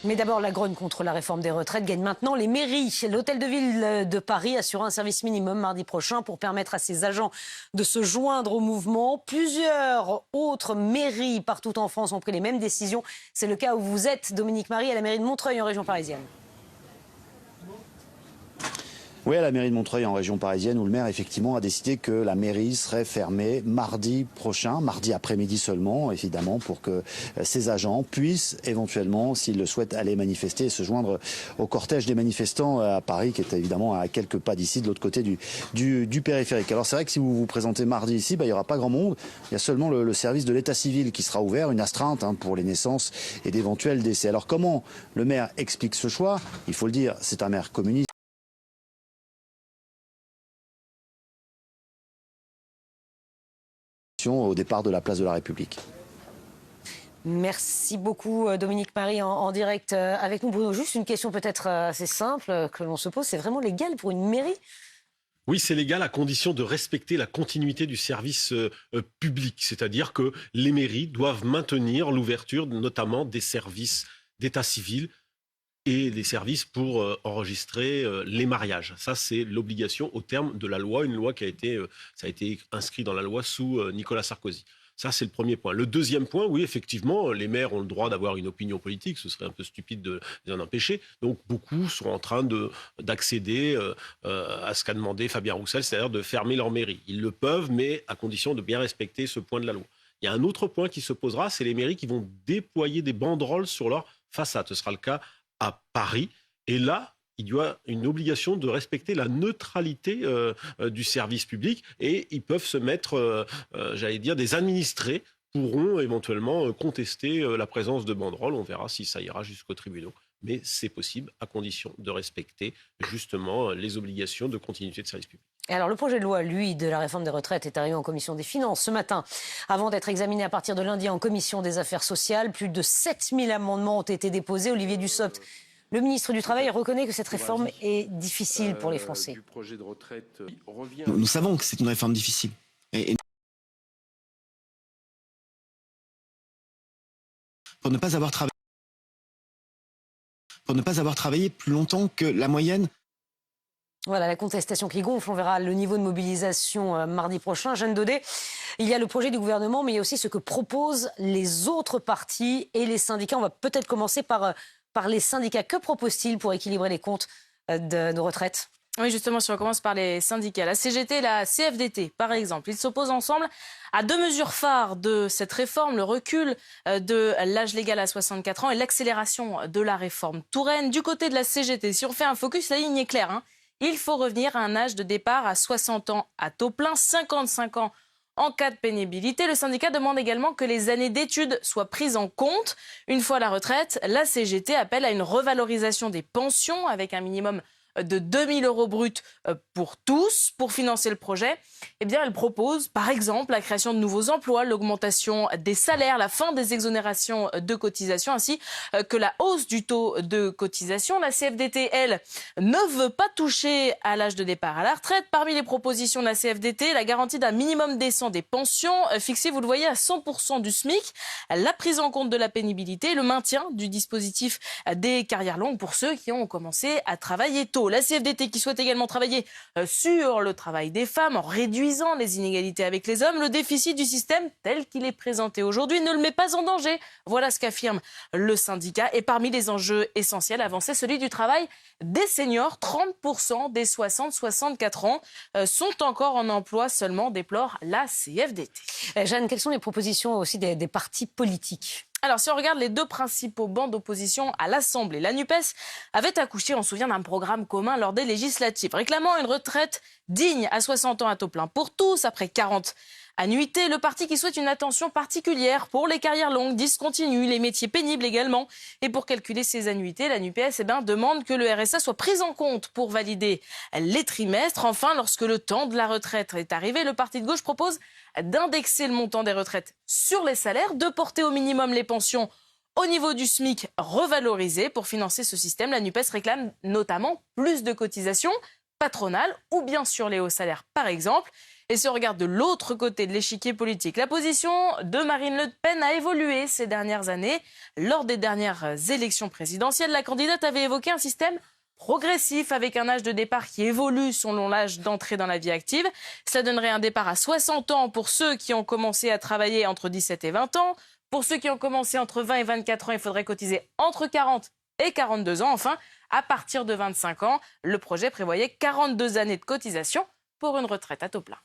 Mais d'abord, la grogne contre la réforme des retraites gagne maintenant les mairies. L'hôtel de ville de Paris assurera un service minimum mardi prochain pour permettre à ses agents de se joindre au mouvement. Plusieurs autres mairies partout en France ont pris les mêmes décisions. C'est le cas où vous êtes, Dominique Marie, à la mairie de Montreuil en région parisienne. Oui, à la mairie de Montreuil, en région parisienne, où le maire, effectivement, a décidé que la mairie serait fermée mardi prochain, mardi après-midi seulement, évidemment, pour que ses agents puissent, éventuellement, s'ils le souhaitent, aller manifester et se joindre au cortège des manifestants à Paris, qui est évidemment à quelques pas d'ici, de l'autre côté du périphérique. Alors, c'est vrai que si vous vous présentez mardi ici, il n'y aura pas grand monde. Il y a seulement le service de l'état civil qui sera ouvert, une astreinte pour les naissances et d'éventuels décès. Alors, comment le maire explique ce choix? Il faut le dire, c'est un maire communiste. Au départ de la place de la République. Merci beaucoup Dominique Marie en direct avec nous. Bruno, juste une question peut-être assez simple que l'on se pose, c'est vraiment légal pour une mairie ? Oui, c'est légal à condition de respecter la continuité du service public, c'est-à-dire que les mairies doivent maintenir l'ouverture notamment des services d'état civil et des services pour enregistrer les mariages. Ça, c'est l'obligation au terme de la loi, une loi qui a été inscrit dans la loi sous Nicolas Sarkozy. Ça, c'est le premier point. Le deuxième point, oui, effectivement, les maires ont le droit d'avoir une opinion politique. Ce serait un peu stupide de les en empêcher. Donc, beaucoup sont en train d'accéder à ce qu'a demandé Fabien Roussel, c'est-à-dire de fermer leur mairie. Ils le peuvent, mais à condition de bien respecter ce point de la loi. Il y a un autre point qui se posera, c'est les mairies qui vont déployer des banderoles sur leur façade. Ce sera le cas à Paris. Et là, il y a une obligation de respecter la neutralité du service public et ils peuvent se mettre, des administrés pourront éventuellement contester la présence de banderoles. On verra si ça ira jusqu'aux tribunaux. Mais c'est possible à condition de respecter justement les obligations de continuité de service public. Et alors le projet de loi, lui, de la réforme des retraites est arrivé en commission des finances ce matin. Avant d'être examiné à partir de lundi en commission des affaires sociales, plus de 7000 amendements ont été déposés. Olivier Dussopt, le ministre du Travail, reconnaît que cette réforme est difficile pour les Français. Nous savons que c'est une réforme difficile. Et pour ne pas avoir travaillé plus longtemps que la moyenne. Voilà, la contestation qui gonfle. On verra le niveau de mobilisation mardi prochain. Jeanne Daudet, il y a le projet du gouvernement, mais il y a aussi ce que proposent les autres partis et les syndicats. On va peut-être commencer par les syndicats. Que proposent-ils pour équilibrer les comptes de nos retraites ? Oui, justement, si on commence par les syndicats, la CGT et la CFDT, par exemple, ils s'opposent ensemble à deux mesures phares de cette réforme, le recul de l'âge légal à 64 ans et l'accélération de la réforme Touraine. Du côté de la CGT, si on fait un focus, la ligne est claire, il faut revenir à un âge de départ à 60 ans à taux plein, 55 ans en cas de pénibilité. Le syndicat demande également que les années d'études soient prises en compte. Une fois la retraite, la CGT appelle à une revalorisation des pensions avec un minimum de 2 000 € bruts pour tous. Pour financer le projet, elle propose par exemple la création de nouveaux emplois, l'augmentation des salaires, la fin des exonérations de cotisations ainsi que la hausse du taux de cotisation. La CFDT, elle, ne veut pas toucher à l'âge de départ à la retraite. Parmi les propositions de la CFDT, la garantie d'un minimum décent des pensions fixé, vous le voyez, à 100% du SMIC, la prise en compte de la pénibilité, le maintien du dispositif des carrières longues pour ceux qui ont commencé à travailler tôt. La CFDT qui souhaite également travailler sur le travail des femmes en réduisant les inégalités avec les hommes. Le déficit du système tel qu'il est présenté aujourd'hui ne le met pas en danger. Voilà ce qu'affirme le syndicat. Et parmi les enjeux essentiels avancés, celui du travail des seniors. 30% des 60-64 ans sont encore en emploi seulement, déplore la CFDT. Jeanne, quelles sont les propositions aussi des partis politiques ? Alors, si on regarde les deux principaux bancs d'opposition à l'Assemblée, la NUPES avait accouché, on se souvient, d'un programme commun lors des législatives, réclamant une retraite digne à 60 ans à taux plein pour tous, après 40 annuités. Le parti qui souhaite une attention particulière pour les carrières longues, discontinues, les métiers pénibles également. Et pour calculer ces annuités, la NUPES demande que le RSA soit pris en compte pour valider les trimestres. Enfin, lorsque le temps de la retraite est arrivé, le parti de gauche propose d'indexer le montant des retraites sur les salaires, de porter au minimum les pensions au niveau du SMIC revalorisé. Pour financer ce système, la NUPES réclame notamment plus de cotisations patronales ou bien sur les hauts salaires par exemple. Et si on regarde de l'autre côté de l'échiquier politique, la position de Marine Le Pen a évolué ces dernières années. Lors des dernières élections présidentielles, la candidate avait évoqué un système progressif avec un âge de départ qui évolue selon l'âge d'entrée dans la vie active. Cela donnerait un départ à 60 ans pour ceux qui ont commencé à travailler entre 17 et 20 ans. Pour ceux qui ont commencé entre 20 et 24 ans, il faudrait cotiser entre 40 et 42 ans. Enfin, à partir de 25 ans, le projet prévoyait 42 années de cotisation pour une retraite à taux plein.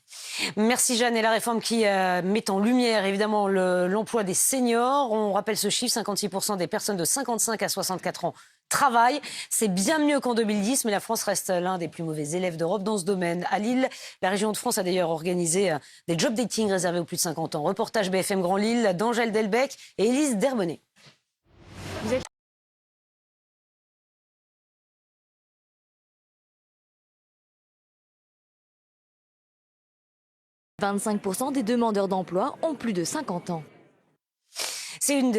Merci Jeanne. Et la réforme qui met en lumière évidemment l'emploi des seniors. On rappelle ce chiffre, 56% des personnes de 55 à 64 ans travaillent. C'est bien mieux qu'en 2010, mais la France reste l'un des plus mauvais élèves d'Europe dans ce domaine. À Lille, la région de France a d'ailleurs organisé des job dating réservés aux plus de 50 ans. Reportage BFM Grand Lille d'Angèle Delbecq et Élise Derbonnet. Vous êtes 25% des demandeurs d'emploi ont plus de 50 ans. C'est l'une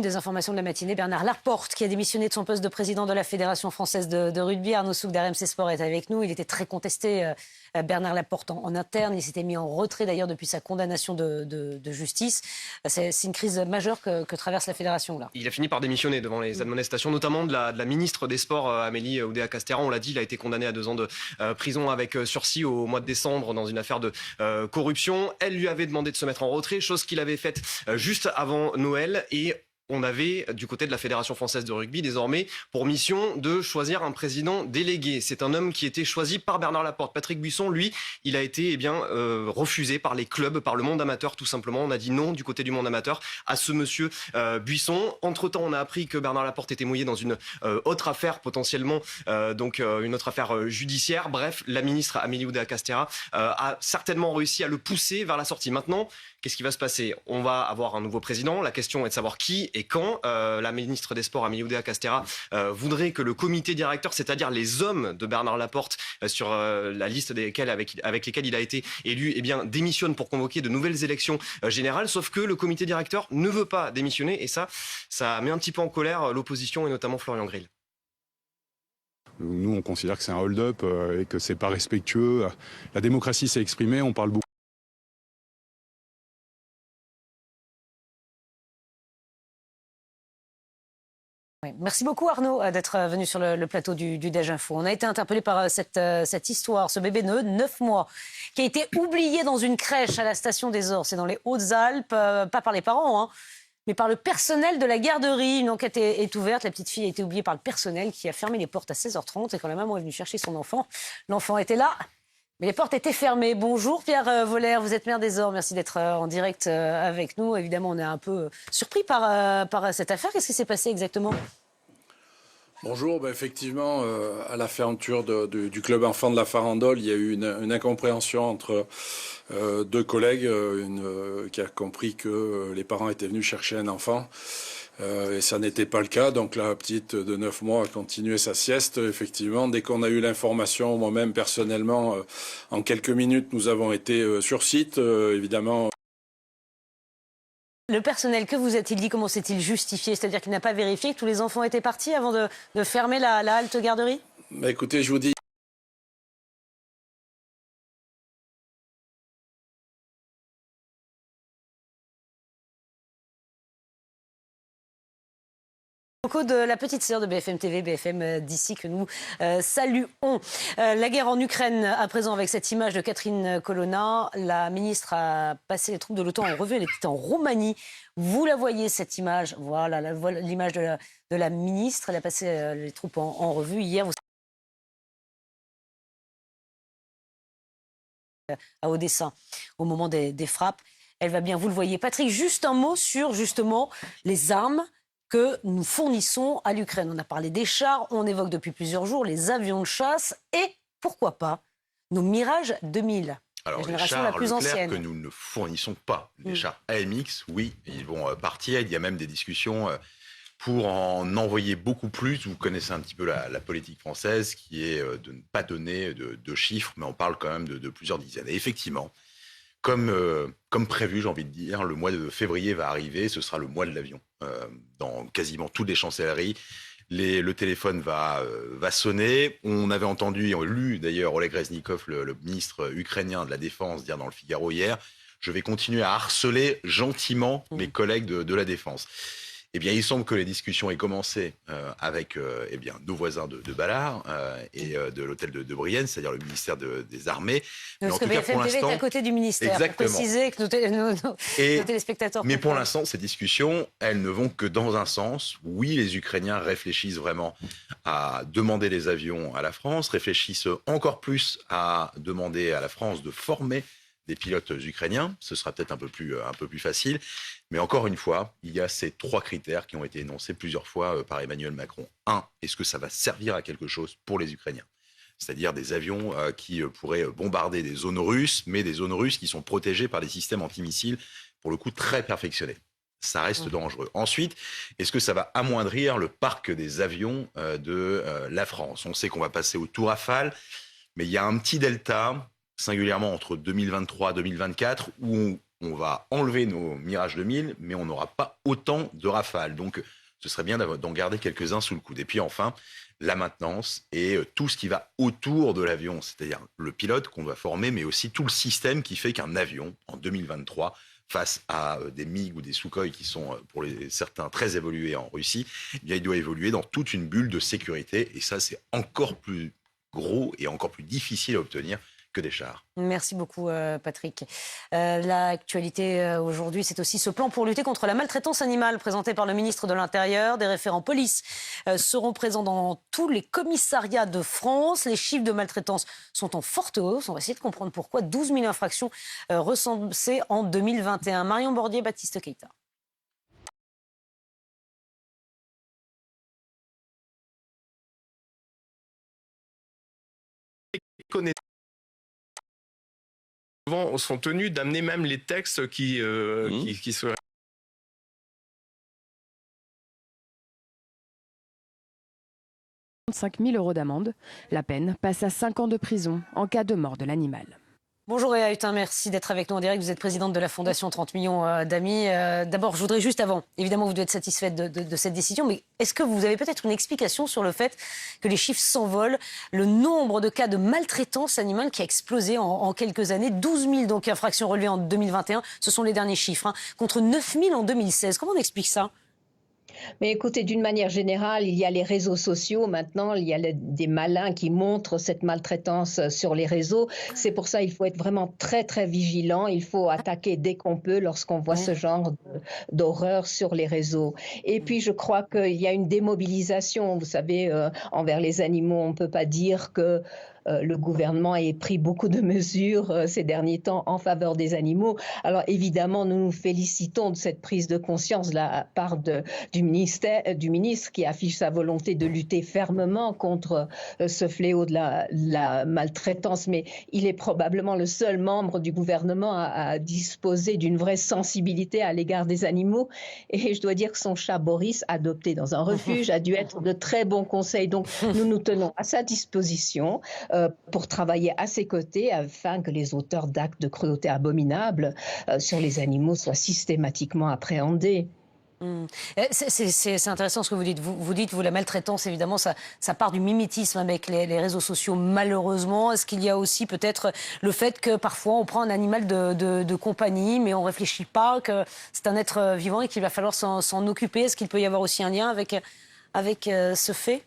des informations de la matinée. Bernard Laporte, qui a démissionné de son poste de président de la Fédération française de rugby. Arnaud Souk d'RMC Sport est avec nous. Il était très contesté, Bernard Laporte, en interne. Il s'était mis en retrait d'ailleurs depuis sa condamnation de justice. C'est une crise majeure que traverse la Fédération, là. Il a fini par démissionner devant les admonestations, notamment de la ministre des Sports, Amélie Oudéa-Castéra. On l'a dit, il a été condamné à 2 ans de prison avec sursis au mois de décembre dans une affaire de corruption. Elle lui avait demandé de se mettre en retrait, chose qu'il avait faite juste avant Noël. Et on avait, du côté de la Fédération française de rugby, désormais, pour mission de choisir un président délégué. C'est un homme qui était choisi par Bernard Laporte. Patrick Buisson, lui, il a été refusé par les clubs, par le monde amateur, tout simplement. On a dit non, du côté du monde amateur, à ce monsieur Buisson. Entre-temps, on a appris que Bernard Laporte était mouillé dans une autre affaire, potentiellement, une autre affaire judiciaire. Bref, la ministre Amélie Oudéa-Castéra a certainement réussi à le pousser vers la sortie. Maintenant, qu'est-ce qui va se passer? On va avoir un nouveau président. La question est de savoir qui et quand. La ministre des Sports, Amélie Oudéa-Castéra, voudrait que le comité directeur, c'est-à-dire les hommes de Bernard Laporte sur la liste avec lesquels il a été élu, démissionne pour convoquer de nouvelles élections générales. Sauf que le comité directeur ne veut pas démissionner. Et ça met un petit peu en colère l'opposition et notamment Florian Grill. Nous, on considère que c'est un hold-up et que c'est pas respectueux. La démocratie s'est exprimée, on parle beaucoup. Oui. Merci beaucoup Arnaud d'être venu sur le plateau du Déj Info. On a été interpellé par cette histoire, ce bébé de 9 mois qui a été oublié dans une crèche à la station des Ors. C'est dans les Hautes-Alpes, pas par les parents, mais par le personnel de la garderie. Une enquête est ouverte. La petite fille a été oubliée par le personnel qui a fermé les portes à 16h30. Et quand la maman est venue chercher son enfant, l'enfant était là, mais les portes étaient fermées. Bonjour Pierre Voller, vous êtes maire des Ors. Merci d'être en direct avec nous. Évidemment, on est un peu surpris par cette affaire. Qu'est-ce qui s'est passé exactement ? Bonjour, effectivement, à la fermeture du club enfant de la Farandole, il y a eu une incompréhension entre 2 collègues, une qui a compris que les parents étaient venus chercher un enfant. Et ça n'était pas le cas, donc la petite de 9 mois a continué sa sieste. Effectivement, dès qu'on a eu l'information, moi-même personnellement, en quelques minutes, nous avons été sur site, évidemment. Le personnel, que vous a-t-il dit? Comment s'est-il justifié? C'est-à-dire qu'il n'a pas vérifié que tous les enfants étaient partis avant de fermer la halte garderie? Écoutez, je vous dis... De la petite sœur de BFM TV, BFM d'ici, que nous saluons. La guerre en Ukraine, à présent, avec cette image de Catherine Colonna. La ministre a passé les troupes de l'OTAN en revue. Elle était en Roumanie. Vous la voyez, cette image. Voilà l'image de la ministre. Elle a passé les troupes en revue hier. À Odessa, au moment des frappes. Elle va bien, vous le voyez. Patrick, juste un mot sur justement les armes que nous fournissons à l'Ukraine. On a parlé des chars, on évoque depuis plusieurs jours les avions de chasse et, pourquoi pas, nos Mirage 2000. Alors, la les génération chars la plus Leclerc ancienne. que nous ne fournissons pas. Les chars AMX, oui, ils vont partir. Il y a même des discussions pour en envoyer beaucoup plus. Vous connaissez un petit peu la politique française qui est de ne pas donner de chiffres, mais on parle quand même de plusieurs dizaines. Et effectivement, comme prévu, j'ai envie de dire, le mois de février va arriver, ce sera le mois de l'avion. Dans quasiment toutes les chancelleries, le téléphone va sonner. On avait entendu et lu d'ailleurs Oleg Reznikov, le ministre ukrainien de la Défense, dire dans le Figaro hier, je vais continuer à harceler gentiment mes collègues de la Défense. Eh bien, il semble que les discussions aient commencé avec nos voisins de Ballard et de l'hôtel de Brienne, c'est-à-dire le ministère des Armées. Parce que BFM TV est à côté du ministère, exactement. pour préciser que nos téléspectateurs Mais pour comprennent. l'instant, ces discussions, elles ne vont que dans un sens. Oui, les Ukrainiens réfléchissent vraiment à demander des avions à la France, réfléchissent encore plus à demander à la France de former des pilotes ukrainiens. Ce sera peut-être un peu plus facile. Mais encore une fois, il y a ces 3 critères qui ont été énoncés plusieurs fois par Emmanuel Macron. 1, est-ce que ça va servir à quelque chose pour les Ukrainiens ? C'est-à-dire des avions qui pourraient bombarder des zones russes, mais des zones russes qui sont protégées par des systèmes antimissiles, pour le coup, très perfectionnés. Ça reste dangereux. Ensuite, est-ce que ça va amoindrir le parc des avions de la France ? On sait qu'on va passer au tout Rafale, mais il y a un petit delta, singulièrement entre 2023 et 2024, où on va enlever nos Mirage 2000, mais on n'aura pas autant de Rafale. Donc, ce serait bien d'en garder quelques-uns sous le coude. Et puis enfin, la maintenance et tout ce qui va autour de l'avion, c'est-à-dire le pilote qu'on doit former, mais aussi tout le système qui fait qu'un avion, en 2023, face à des MiG ou des Sukhoi qui sont, pour certains, très évolués en Russie, eh bien, il doit évoluer dans toute une bulle de sécurité. Et ça, c'est encore plus gros et encore plus difficile à obtenir que des chars. Merci beaucoup, Patrick. L'actualité aujourd'hui, c'est aussi ce plan pour lutter contre la maltraitance animale présenté par le ministre de l'Intérieur. Des référents police seront présents dans tous les commissariats de France. Les chiffres de maltraitance sont en forte hausse. On va essayer de comprendre pourquoi. 12 000 infractions recensées en 2021. Marion Bordier, Baptiste Keita. Souvent sont tenus d'amener même les textes qui seraient... 5 000 € d'amende. La peine passe à 5 ans de prison en cas de mort de l'animal. Bonjour Réa Hutin, merci d'être avec nous en direct. Vous êtes présidente de la Fondation 30 millions d'amis. D'abord, je voudrais juste avant, évidemment vous devez être satisfaite de cette décision, mais est-ce que vous avez peut-être une explication sur le fait que les chiffres s'envolent, le nombre de cas de maltraitance animale qui a explosé en quelques années, 12 000 donc infractions relevées en 2021, ce sont les derniers chiffres, contre 9 000 en 2016. Comment on explique ça ? Mais écoutez, d'une manière générale, il y a les réseaux sociaux maintenant, il y a des malins qui montrent cette maltraitance sur les réseaux. C'est pour ça qu'il faut être vraiment très, très vigilant. Il faut attaquer dès qu'on peut lorsqu'on voit ce genre d'horreur sur les réseaux. Et puis, je crois qu'il y a une démobilisation. Vous savez, envers les animaux, on ne peut pas dire que le gouvernement ait pris beaucoup de mesures ces derniers temps en faveur des animaux. Alors évidemment, nous nous félicitons de cette prise de conscience de la part du ministre qui affiche sa volonté de lutter fermement contre ce fléau de la maltraitance. Mais il est probablement le seul membre du gouvernement à disposer d'une vraie sensibilité à l'égard des animaux. Et je dois dire que son chat Boris, adopté dans un refuge, a dû être de très bons conseils. Donc nous nous tenons à sa disposition pour travailler à ses côtés afin que les auteurs d'actes de cruauté abominables sur les animaux soient systématiquement appréhendés. C'est intéressant ce que vous dites. Vous dites, la maltraitance, évidemment, ça part du mimétisme avec les réseaux sociaux, malheureusement. Est-ce qu'il y a aussi peut-être le fait que parfois on prend un animal de compagnie, mais on ne réfléchit pas que c'est un être vivant et qu'il va falloir s'en occuper? Est-ce qu'il peut y avoir aussi un lien avec ce fait?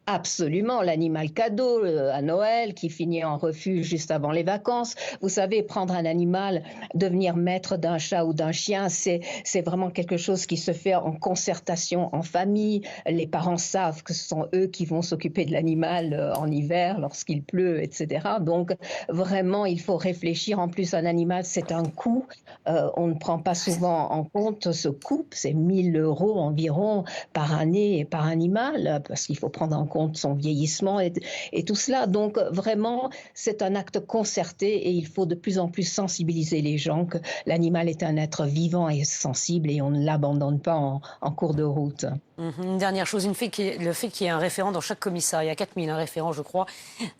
Absolument, l'animal cadeau à Noël qui finit en refuge juste avant les vacances. Vous savez, prendre un animal, devenir maître d'un chat ou d'un chien, c'est vraiment quelque chose qui se fait en concertation, en famille. Les parents savent que ce sont eux qui vont s'occuper de l'animal en hiver, lorsqu'il pleut, etc. Donc, vraiment, il faut réfléchir. En plus, un animal, c'est un coût. On ne prend pas souvent en compte ce coût. C'est 1 000 € environ par année et par animal, parce qu'il faut prendre en compte son vieillissement et tout cela. Donc vraiment, c'est un acte concerté et il faut de plus en plus sensibiliser les gens que l'animal est un être vivant et sensible et on ne l'abandonne pas en cours de route. Une dernière chose, le fait qu'il y ait un référent dans chaque commissariat, 4000 référents je crois,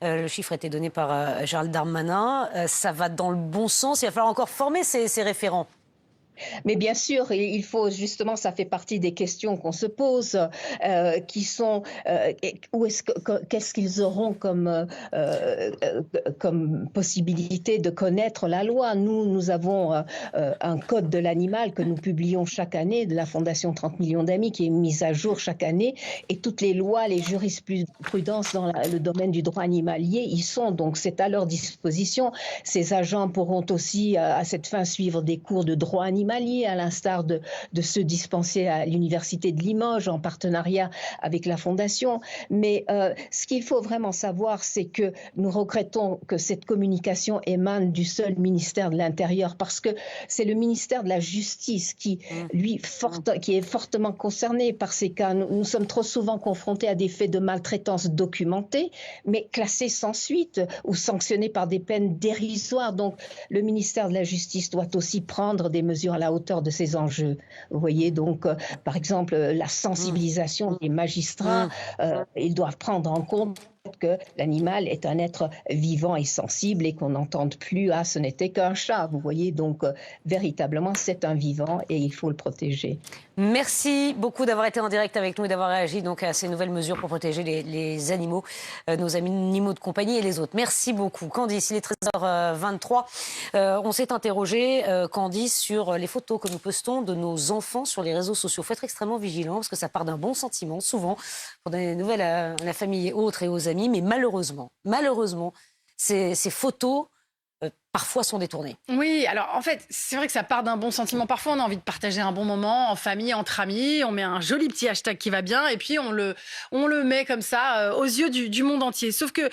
le chiffre a été donné par Gérald Darmanin, ça va dans le bon sens, il va falloir encore former ces référents. Mais bien sûr, il faut justement, ça fait partie des questions qu'on se pose, qui sont qu'est-ce qu'ils auront comme possibilité de connaître la loi. Nous avons un code de l'animal que nous publions chaque année de la Fondation 30 millions d'amis qui est mise à jour chaque année et toutes les lois, les jurisprudences dans le domaine du droit animalier y sont, donc c'est à leur disposition. Ces agents pourront aussi à cette fin suivre des cours de droit animalier à l'instar de ceux dispensés à l'Université de Limoges en partenariat avec la Fondation. Mais ce qu'il faut vraiment savoir, c'est que nous regrettons que cette communication émane du seul ministère de l'Intérieur parce que c'est le ministère de la Justice qui, lui, qui est fortement concerné par ces cas. Nous sommes trop souvent confrontés à des faits de maltraitance documentés, mais classés sans suite ou sanctionnés par des peines dérisoires. Donc, le ministère de la Justice doit aussi prendre des mesures à la hauteur de ces enjeux. Vous voyez, donc, par exemple, la sensibilisation des magistrats, ils doivent prendre en compte que l'animal est un être vivant et sensible et qu'on n'entende plus « ah, ce n'était qu'un chat ». Vous voyez, donc, véritablement, c'est un vivant et il faut le protéger. Merci beaucoup d'avoir été en direct avec nous et d'avoir réagi donc à ces nouvelles mesures pour protéger les animaux, nos animaux de compagnie et les autres. Merci beaucoup. Candice, il est 13h23. On s'est interrogé, Candice, sur les photos que nous postons de nos enfants sur les réseaux sociaux. Il faut être extrêmement vigilant parce que ça part d'un bon sentiment, souvent, pour donner des nouvelles à la famille et autres et aux amis. Mais malheureusement, ces photos parfois sont détournés. Oui, alors en fait, c'est vrai que ça part d'un bon sentiment. Parfois, on a envie de partager un bon moment en famille, entre amis. On met un joli petit hashtag qui va bien et puis on le met comme ça aux yeux du monde entier. Sauf que,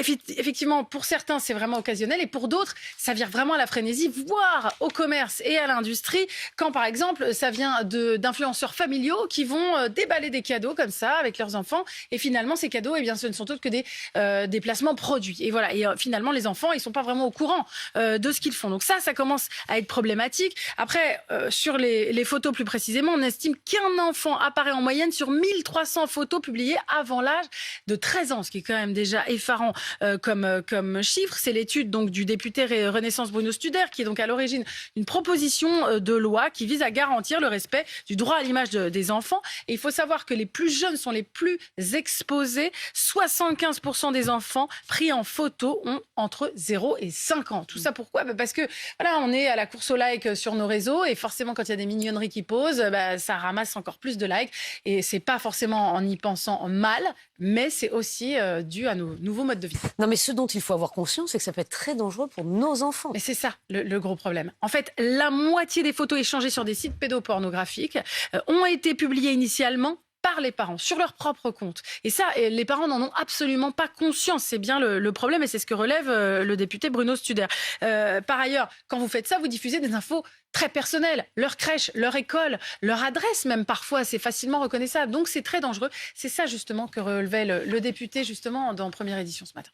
effectivement, pour certains, c'est vraiment occasionnel et pour d'autres, ça vire vraiment à la frénésie, voire au commerce et à l'industrie, quand par exemple, ça vient d'influenceurs familiaux qui vont déballer des cadeaux comme ça avec leurs enfants. Et finalement, ces cadeaux, eh bien, ce ne sont autres que des placements produits. Et voilà. Et finalement, les enfants, ils sont pas vraiment au courant de ce qu'ils font. Donc ça commence à être problématique. Après, sur les photos plus précisément, on estime qu'un enfant apparaît en moyenne sur 1300 photos publiées avant l'âge de 13 ans, ce qui est quand même déjà effarant comme chiffre. C'est l'étude donc du député Renaissance Bruno Studer qui est donc à l'origine d'une proposition de loi qui vise à garantir le respect du droit à l'image des enfants. Et il faut savoir que les plus jeunes sont les plus exposés. 75% des enfants pris en photo ont entre 0 et 5 ans. Tout ça pourquoi ? Parce que voilà, on est à la course au like sur nos réseaux et forcément quand il y a des mignonneries qui posent, ça ramasse encore plus de likes et c'est pas forcément en y pensant mal, mais c'est aussi dû à nos nouveaux modes de vie. Non mais ce dont il faut avoir conscience, c'est que ça peut être très dangereux pour nos enfants. Mais c'est ça le gros problème. En fait, la moitié des photos échangées sur des sites pédopornographiques ont été publiées initialement par les parents, sur leur propre compte. Et ça, les parents n'en ont absolument pas conscience. C'est bien le problème et c'est ce que relève le député Bruno Studer. Par ailleurs, quand vous faites ça, vous diffusez des infos très personnelles. Leur crèche, leur école, leur adresse même parfois, c'est facilement reconnaissable. Donc c'est très dangereux. C'est ça justement que relevait le député justement dans Première Édition ce matin.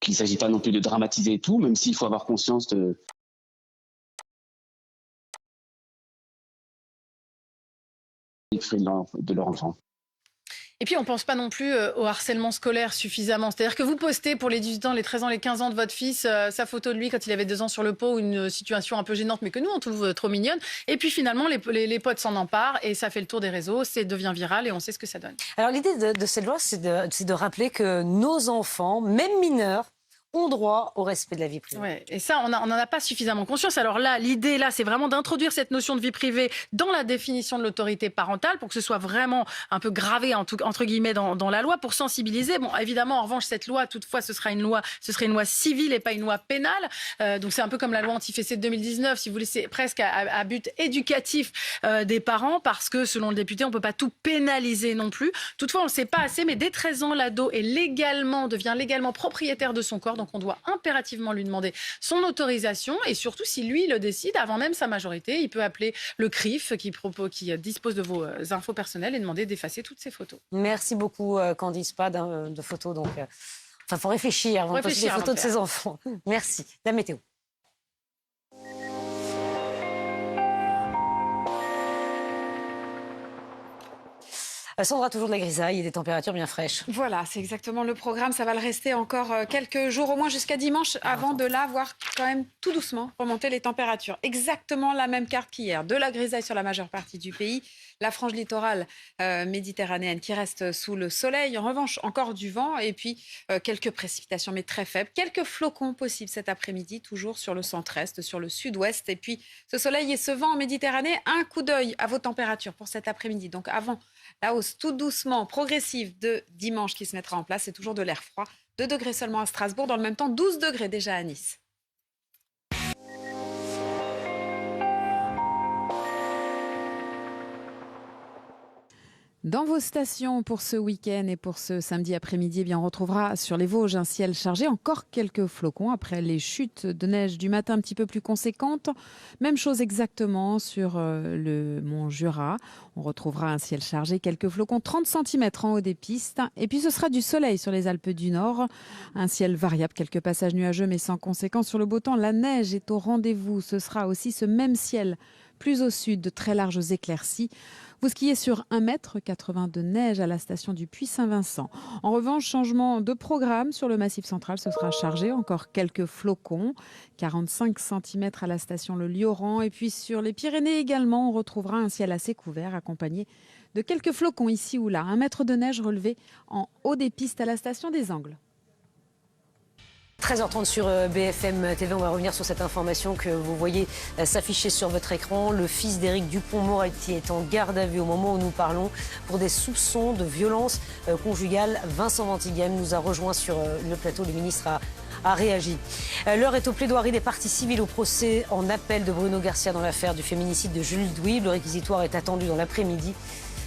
Qu'il ne s'agit pas non plus de dramatiser tout, même s'il faut avoir conscience de leur enfant. Et puis, on ne pense pas non plus au harcèlement scolaire suffisamment. C'est-à-dire que vous postez pour les 18 ans, les 13 ans, les 15 ans de votre fils, sa photo de lui quand il avait 2 ans sur le pot, une situation un peu gênante, mais que nous, on trouve trop mignonne. Et puis, finalement, les potes s'en emparent et ça fait le tour des réseaux, ça devient viral et on sait ce que ça donne. Alors, l'idée de cette loi, c'est de rappeler que nos enfants, même mineurs, ont droit au respect de la vie privée. Ouais, et ça, on n'en a pas suffisamment conscience. Alors là, l'idée, là, c'est vraiment d'introduire cette notion de vie privée dans la définition de l'autorité parentale pour que ce soit vraiment un peu gravé, entre guillemets, dans la loi, pour sensibiliser. Bon, évidemment, en revanche, cette loi, toutefois, ce serait une loi civile et pas une loi pénale. Donc c'est un peu comme la loi anti-fessée de 2019, si vous voulez, c'est presque à but éducatif des parents, parce que, selon le député, on ne peut pas tout pénaliser non plus. Toutefois, on ne le sait pas assez, mais dès 13 ans, l'ado devient légalement propriétaire de son corps. Donc on doit impérativement lui demander son autorisation et surtout, si lui le décide, avant même sa majorité, il peut appeler le CRIF qui dispose de vos infos personnelles et demander d'effacer toutes ces photos. Merci beaucoup Candice, pas de photos donc. Enfin, faut réfléchir avant de poster des photos de ses enfants. Merci. La météo. Sandra, toujours de la grisaille et des températures bien fraîches. Voilà, c'est exactement le programme. Ça va le rester encore quelques jours, au moins jusqu'à dimanche, avant de là voir quand même tout doucement remonter les températures. Exactement la même carte qu'hier. De la grisaille sur la majeure partie du pays. La frange littorale méditerranéenne qui reste sous le soleil. En revanche, encore du vent et puis quelques précipitations, mais très faibles. Quelques flocons possibles cet après-midi, toujours sur le centre-est, sur le sud-ouest. Et puis, ce soleil et ce vent en Méditerranée, un coup d'œil à vos températures pour cet après-midi. Donc, avant la hausse tout doucement, progressive de dimanche qui se mettra en place, c'est toujours de l'air froid. 2 degrés seulement à Strasbourg. Dans le même temps, 12 degrés déjà à Nice. Dans vos stations pour ce week-end et pour ce samedi après-midi, eh bien, on retrouvera sur les Vosges un ciel chargé, encore quelques flocons après les chutes de neige du matin un petit peu plus conséquentes. Même chose exactement sur le mont Jura. On retrouvera un ciel chargé, quelques flocons, 30 cm en haut des pistes. Et puis ce sera du soleil sur les Alpes du Nord. Un ciel variable, quelques passages nuageux mais sans conséquence sur le beau temps. La neige est au rendez-vous. Ce sera aussi ce même ciel plus au sud, de très larges éclaircies. Vous skiez sur 1,80 m de neige à la station du Puy-Saint-Vincent. En revanche, changement de programme sur le Massif central, ce sera chargé, encore quelques flocons, 45 cm à la station Le Lioran. Et puis sur les Pyrénées également, on retrouvera un ciel assez couvert, accompagné de quelques flocons ici ou là. 1 mètre de neige relevé en haut des pistes à la station des Angles. 13h30 sur BFM TV, on va revenir sur cette information que vous voyez s'afficher sur votre écran. Le fils d'Éric Dupond-Moretti est en garde à vue au moment où nous parlons pour des soupçons de violence conjugale. Vincent Ventighem nous a rejoint sur le plateau, le ministre a réagi. L'heure est aux plaidoiries des parties civiles au procès en appel de Bruno Garcia dans l'affaire du féminicide de Julie Douible. Le réquisitoire est attendu dans l'après-midi.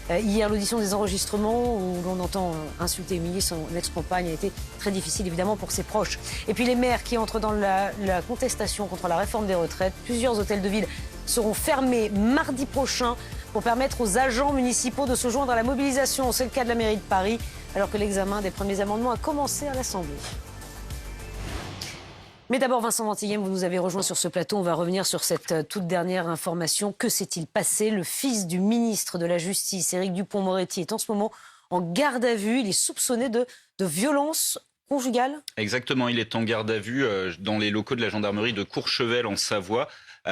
Hier, l'audition des enregistrements où l'on entend insulter et humilier son ex-compagne a été très difficile évidemment pour ses proches. Et puis les maires qui entrent dans la contestation contre la réforme des retraites. Plusieurs hôtels de ville seront fermés mardi prochain pour permettre aux agents municipaux de se joindre à la mobilisation. C'est le cas de la mairie de Paris, alors que l'examen des premiers amendements a commencé à l'Assemblée. Mais d'abord, Vincent Ventighem, vous nous avez rejoint sur ce plateau. On va revenir sur cette toute dernière information. Que s'est-il passé? Le fils du ministre de la Justice, Éric Dupond-Moretti, est en ce moment en garde à vue. Il est soupçonné de violence conjugale. Exactement, il est en garde à vue dans les locaux de la gendarmerie de Courchevel en Savoie.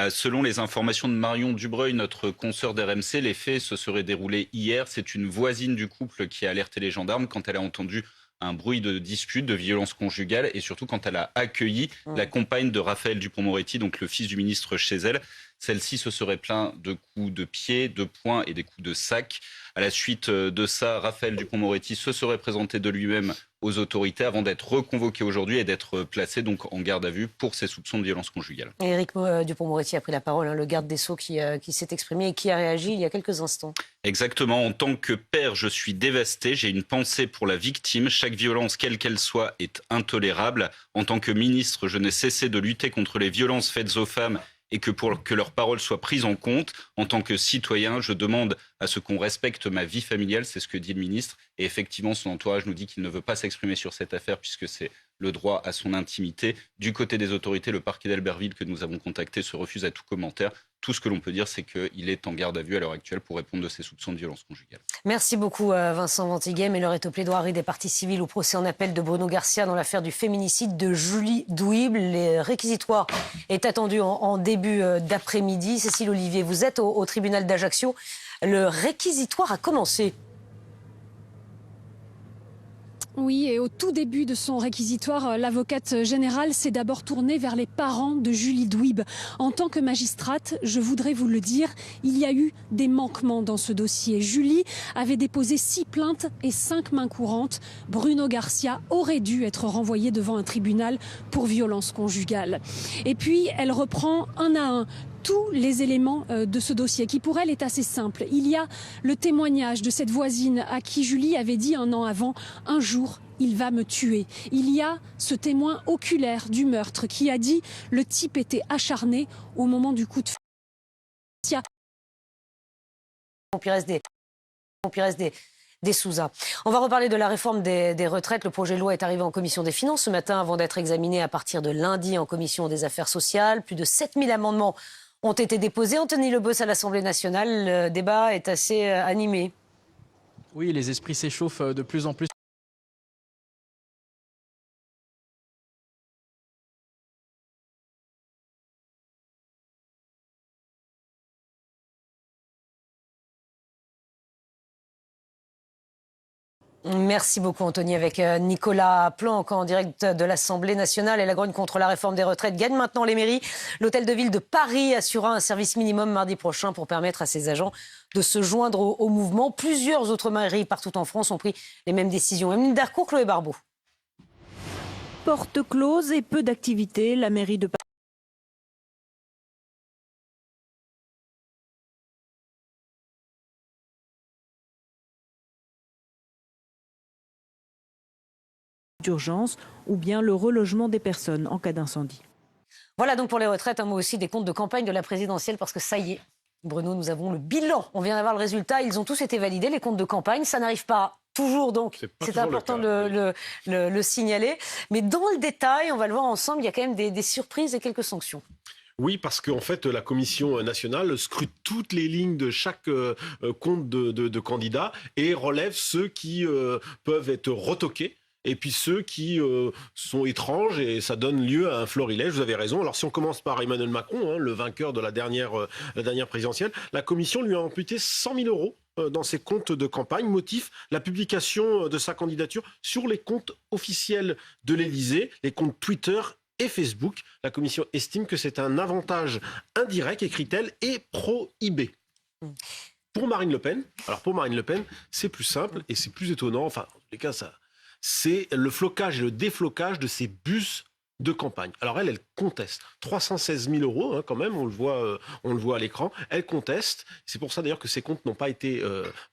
Selon les informations de Marion Dubreuil, notre consoeur d'RMC, les faits se seraient déroulés hier. C'est une voisine du couple qui a alerté les gendarmes quand elle a entendu un bruit de dispute, de violence conjugale, et surtout quand elle a accueilli la compagne de Raphaël Dupond-Moretti, donc le fils du ministre, chez elle. Celle-ci se serait plaint de coups de pied, de poing et des coups de sac. À la suite de ça, Raphaël Dupond-Moretti se serait présenté de lui-même aux autorités avant d'être reconvoqué aujourd'hui et d'être placé donc en garde à vue pour ses soupçons de violence conjugale. Éric Dupond-Moretti a pris la parole, le garde des Sceaux qui s'est exprimé et qui a réagi il y a quelques instants. Exactement. En tant que père, je suis dévasté. J'ai une pensée pour la victime. Chaque violence, quelle qu'elle soit, est intolérable. En tant que ministre, je n'ai cessé de lutter contre les violences faites aux femmes et que pour que leurs paroles soient prises en compte, en tant que citoyen, je demande à ce qu'on respecte ma vie familiale, c'est ce que dit le ministre. Et effectivement, son entourage nous dit qu'il ne veut pas s'exprimer sur cette affaire puisque c'est le droit à son intimité. Du côté des autorités, le parquet d'Albertville que nous avons contacté se refuse à tout commentaire. Tout ce que l'on peut dire, c'est qu'il est en garde à vue à l'heure actuelle pour répondre de ces soupçons de violence conjugale. Merci beaucoup Vincent Ventighem. Et l'heure est aux plaidoiries des parties civiles au procès en appel de Bruno Garcia dans l'affaire du féminicide de Julie Douible. Le réquisitoire est attendu en début d'après-midi. Cécile Olivier, vous êtes au tribunal d'Ajaccio. Le réquisitoire a commencé. Oui, et au tout début de son réquisitoire, l'avocate générale s'est d'abord tournée vers les parents de Julie Douib. En tant que magistrate, je voudrais vous le dire, il y a eu des manquements dans ce dossier. Julie avait déposé 6 plaintes et 5 mains courantes. Bruno Garcia aurait dû être renvoyé devant un tribunal pour violence conjugale. Et puis, elle reprend un à un tous les éléments de ce dossier, qui pour elle est assez simple. Il y a le témoignage de cette voisine à qui Julie avait dit un an avant, un jour, il va me tuer. Il y a ce témoin oculaire du meurtre qui a dit le type était acharné au moment du coup de feu. On reste des Souza. On va reparler de la réforme des retraites. Le projet de loi est arrivé en commission des finances ce matin avant d'être examiné à partir de lundi en commission des affaires sociales. Plus de 7000 amendements ont été déposés. Anthony Lebos à l'Assemblée nationale. Le débat est assez animé. Oui, les esprits s'échauffent de plus en plus. Merci beaucoup Anthony. Avec Nicolas Planck en direct de l'Assemblée nationale. Et la grogne contre la réforme des retraites gagne maintenant les mairies. L'hôtel de ville de Paris assurera un service minimum mardi prochain pour permettre à ses agents de se joindre au mouvement. Plusieurs autres mairies partout en France ont pris les mêmes décisions. Émile Darcourt, Chloé Barbeau. Porte close et peu d'activité. La mairie de Paris d'urgence ou bien le relogement des personnes en cas d'incendie. Voilà donc pour les retraites, un mot aussi des comptes de campagne de la présidentielle parce que ça y est, Bruno, nous avons le bilan. On vient d'avoir le résultat, ils ont tous été validés, les comptes de campagne. Ça n'arrive pas toujours, donc c'est important de le signaler. Mais dans le détail, on va le voir ensemble, il y a quand même des surprises et quelques sanctions. Oui, parce qu'en fait, la Commission nationale scrute toutes les lignes de chaque compte de candidat et relève ceux qui peuvent être retoqués. Et puis ceux qui sont étranges et ça donne lieu à un florilège, vous avez raison. Alors si on commence par Emmanuel Macron, le vainqueur de la dernière présidentielle, la Commission lui a amputé 100 000 euros dans ses comptes de campagne. Motif, la publication de sa candidature sur les comptes officiels de l'Élysée, les comptes Twitter et Facebook. La Commission estime que c'est un avantage indirect, écrit-elle, et prohibé. Pour Marine Le Pen, c'est plus simple et c'est plus étonnant. Enfin, en tous les cas, c'est le flocage et le déflocage de ces bus de campagne. Alors elle conteste. 316 000 euros, quand même, on le voit à l'écran. Elle conteste. C'est pour ça d'ailleurs que ces comptes n'ont pas été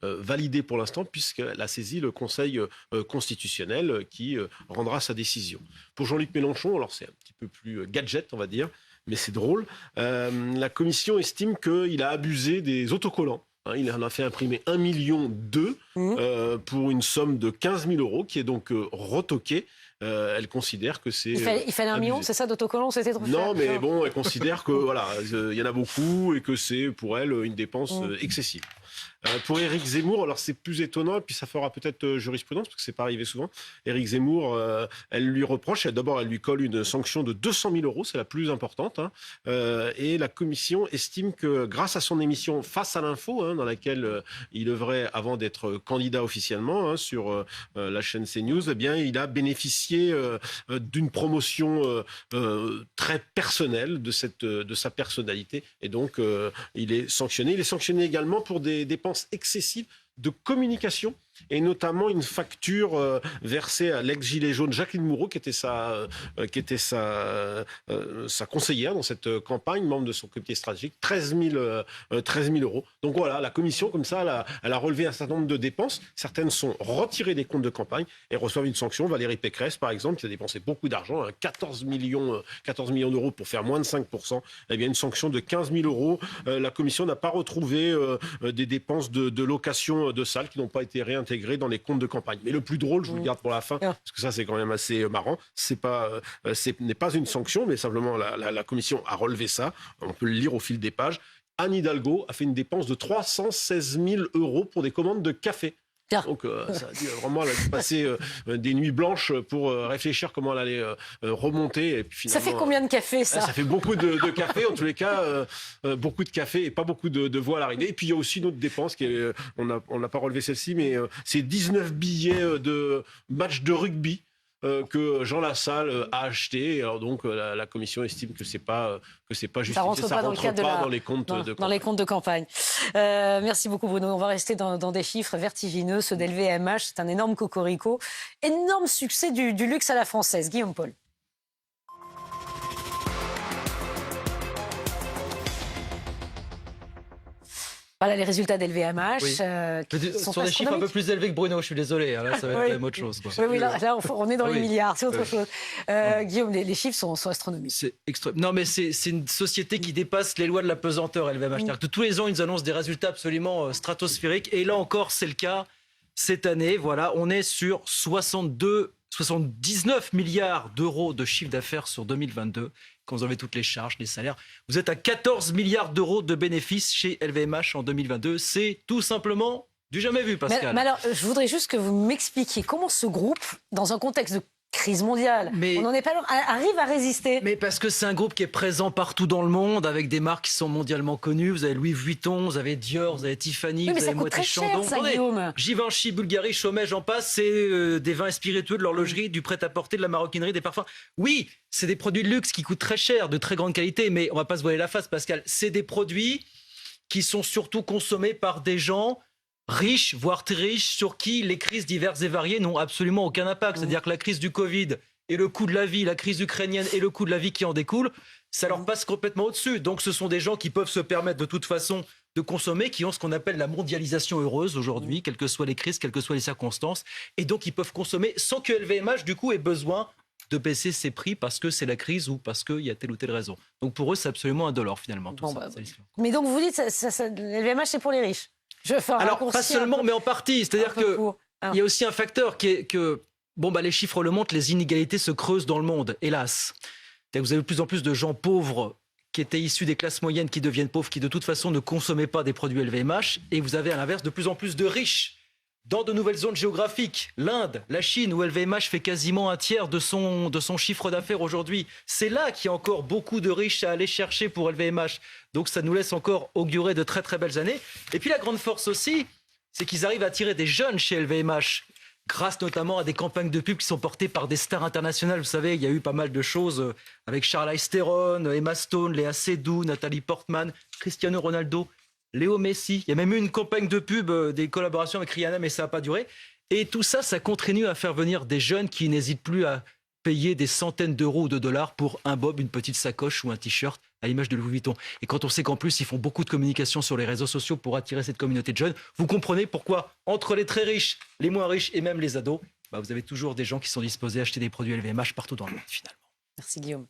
validés pour l'instant, puisqu'elle a saisi le Conseil constitutionnel qui rendra sa décision. Pour Jean-Luc Mélenchon, alors c'est un petit peu plus gadget, on va dire, mais c'est drôle. La Commission estime qu'il a abusé des autocollants. Il en a fait imprimer 1,2 million pour une somme de 15 000 euros qui est donc retoquée. Elle considère que c'est. Il fallait 1 million, c'est ça, d'autocollants, c'était trop cher. Non, mais bon, elle considère que voilà, il y en a beaucoup et que c'est pour elle une dépense excessive. Pour Éric Zemmour, alors c'est plus étonnant, et puis ça fera peut-être jurisprudence, parce que c'est pas arrivé souvent. Éric Zemmour, elle lui reproche, d'abord elle lui colle une sanction de 200 000 euros, c'est la plus importante, et la commission estime que grâce à son émission Face à l'info, dans laquelle il œuvrait avant d'être candidat officiellement sur la chaîne CNews, eh bien il a bénéficié d'une promotion très personnelle de sa personnalité, et donc il est sanctionné. Il est sanctionné également pour des dépenses excessives de communication et notamment une facture versée à l'ex-gilet jaune Jacqueline Moreau, qui était sa conseillère dans cette campagne, membre de son comité stratégique, 13 000 euros. Donc voilà, la commission, comme ça, elle a relevé un certain nombre de dépenses. Certaines sont retirées des comptes de campagne et reçoivent une sanction. Valérie Pécresse, par exemple, qui a dépensé beaucoup d'argent, 14 millions d'euros pour faire moins de 5%, eh bien une sanction de 15 000 euros. La commission n'a pas retrouvé des dépenses de location de salles qui n'ont pas été réintégrées dans les comptes de campagne. Mais le plus drôle, je vous le garde pour la fin, parce que ça c'est quand même assez marrant, ce n'est pas une sanction, mais simplement la commission a relevé ça, on peut le lire au fil des pages. Anne Hidalgo a fait une dépense de 316 000 euros pour des commandes de café. Donc ça a dû vraiment passer des nuits blanches pour réfléchir comment elle allait remonter. Et puis, finalement, ça fait combien de café, ça? Ça fait beaucoup de café, en tous les cas, beaucoup de café et pas beaucoup de voix à l'arrivée. Et puis il y a aussi une autre dépense, on n'a pas relevé celle-ci, mais c'est 19 billets de match de rugby que Jean Lassalle a acheté. Alors donc la commission estime que c'est pas justifié. Ça rentre pas dans les comptes de dans les comptes de campagne. Merci beaucoup Bruno. On va rester dans des chiffres vertigineux. Ceux d'LVMH, c'est un énorme cocorico. Énorme succès du luxe à la française. Guillaume Paul. Voilà les résultats d'LVMH. Oui. Sont des chiffres un peu plus élevés que Bruno, je suis désolé. Là, ça va être quand même autre chose. Quoi. Oui, là on est dans les milliards, c'est autre chose. Guillaume, les chiffres sont astronomiques. C'est extrême. Non, mais c'est une société qui dépasse les lois de la pesanteur, LVMH. C'est-à-dire que tous les ans, ils annoncent des résultats absolument stratosphériques. Et là encore, c'est le cas cette année. Voilà, on est sur 79 milliards d'euros de chiffre d'affaires sur 2022. Quand vous avez toutes les charges, les salaires, vous êtes à 14 milliards d'euros de bénéfices chez LVMH en 2022. C'est tout simplement du jamais vu, Pascal. Mais alors, je voudrais juste que vous m'expliquiez comment ce groupe, dans un contexte de crise mondiale, on n'en est pas loin, arrive à résister. Mais parce que c'est un groupe qui est présent partout dans le monde, avec des marques qui sont mondialement connues. Vous avez Louis Vuitton, vous avez Dior, vous avez Tiffany, vous avez Moët & Chandon. Givenchy, Bulgari, Chaumet, j'en passe, c'est des vins spiritueux, de l'horlogerie, du prêt-à-porter, de la maroquinerie, des parfums. Oui, c'est des produits de luxe qui coûtent très cher, de très grande qualité, mais on va pas se voiler la face, Pascal. C'est des produits qui sont surtout consommés par des gens riches, voire très riches, sur qui les crises diverses et variées n'ont absolument aucun impact. C'est-à-dire que la crise du Covid et le coût de la vie, la crise ukrainienne et le coût de la vie qui en découle, ça leur passe complètement au-dessus. Donc ce sont des gens qui peuvent se permettre de toute façon de consommer, qui ont ce qu'on appelle la mondialisation heureuse aujourd'hui, quelles que soient les crises, quelles que soient les circonstances. Et donc ils peuvent consommer sans que LVMH, du coup, ait besoin de baisser ses prix parce que c'est la crise ou parce qu'il y a telle ou telle raison. Donc pour eux, c'est absolument indolore finalement. Tout ça, mais donc vous dites, LVMH, c'est pour les riches. Alors, pas seulement, mais en partie. C'est-à-dire qu'il y a aussi un facteur qui est que, les chiffres le montrent, les inégalités se creusent dans le monde, hélas. Vous avez de plus en plus de gens pauvres qui étaient issus des classes moyennes qui deviennent pauvres, qui de toute façon ne consommaient pas des produits LVMH. Et vous avez à l'inverse de plus en plus de riches dans de nouvelles zones géographiques. L'Inde, la Chine, où LVMH fait quasiment un tiers de son chiffre d'affaires aujourd'hui. C'est là qu'il y a encore beaucoup de riches à aller chercher pour LVMH. Donc ça nous laisse encore augurer de très très belles années. Et puis la grande force aussi, c'est qu'ils arrivent à attirer des jeunes chez LVMH, grâce notamment à des campagnes de pub qui sont portées par des stars internationales. Vous savez, il y a eu pas mal de choses avec Charlize Theron, Emma Stone, Léa Seydoux, Nathalie Portman, Cristiano Ronaldo, Léo Messi. Il y a même eu une campagne de pub, des collaborations avec Rihanna, mais ça n'a pas duré. Et tout ça, ça continue à faire venir des jeunes qui n'hésitent plus à payer des centaines d'euros ou de dollars pour un bob, une petite sacoche ou un t-shirt à l'image de Louis Vuitton. Et quand on sait qu'en plus, ils font beaucoup de communication sur les réseaux sociaux pour attirer cette communauté de jeunes, vous comprenez pourquoi, entre les très riches, les moins riches et même les ados, vous avez toujours des gens qui sont disposés à acheter des produits LVMH partout dans le monde, finalement. Merci Guillaume.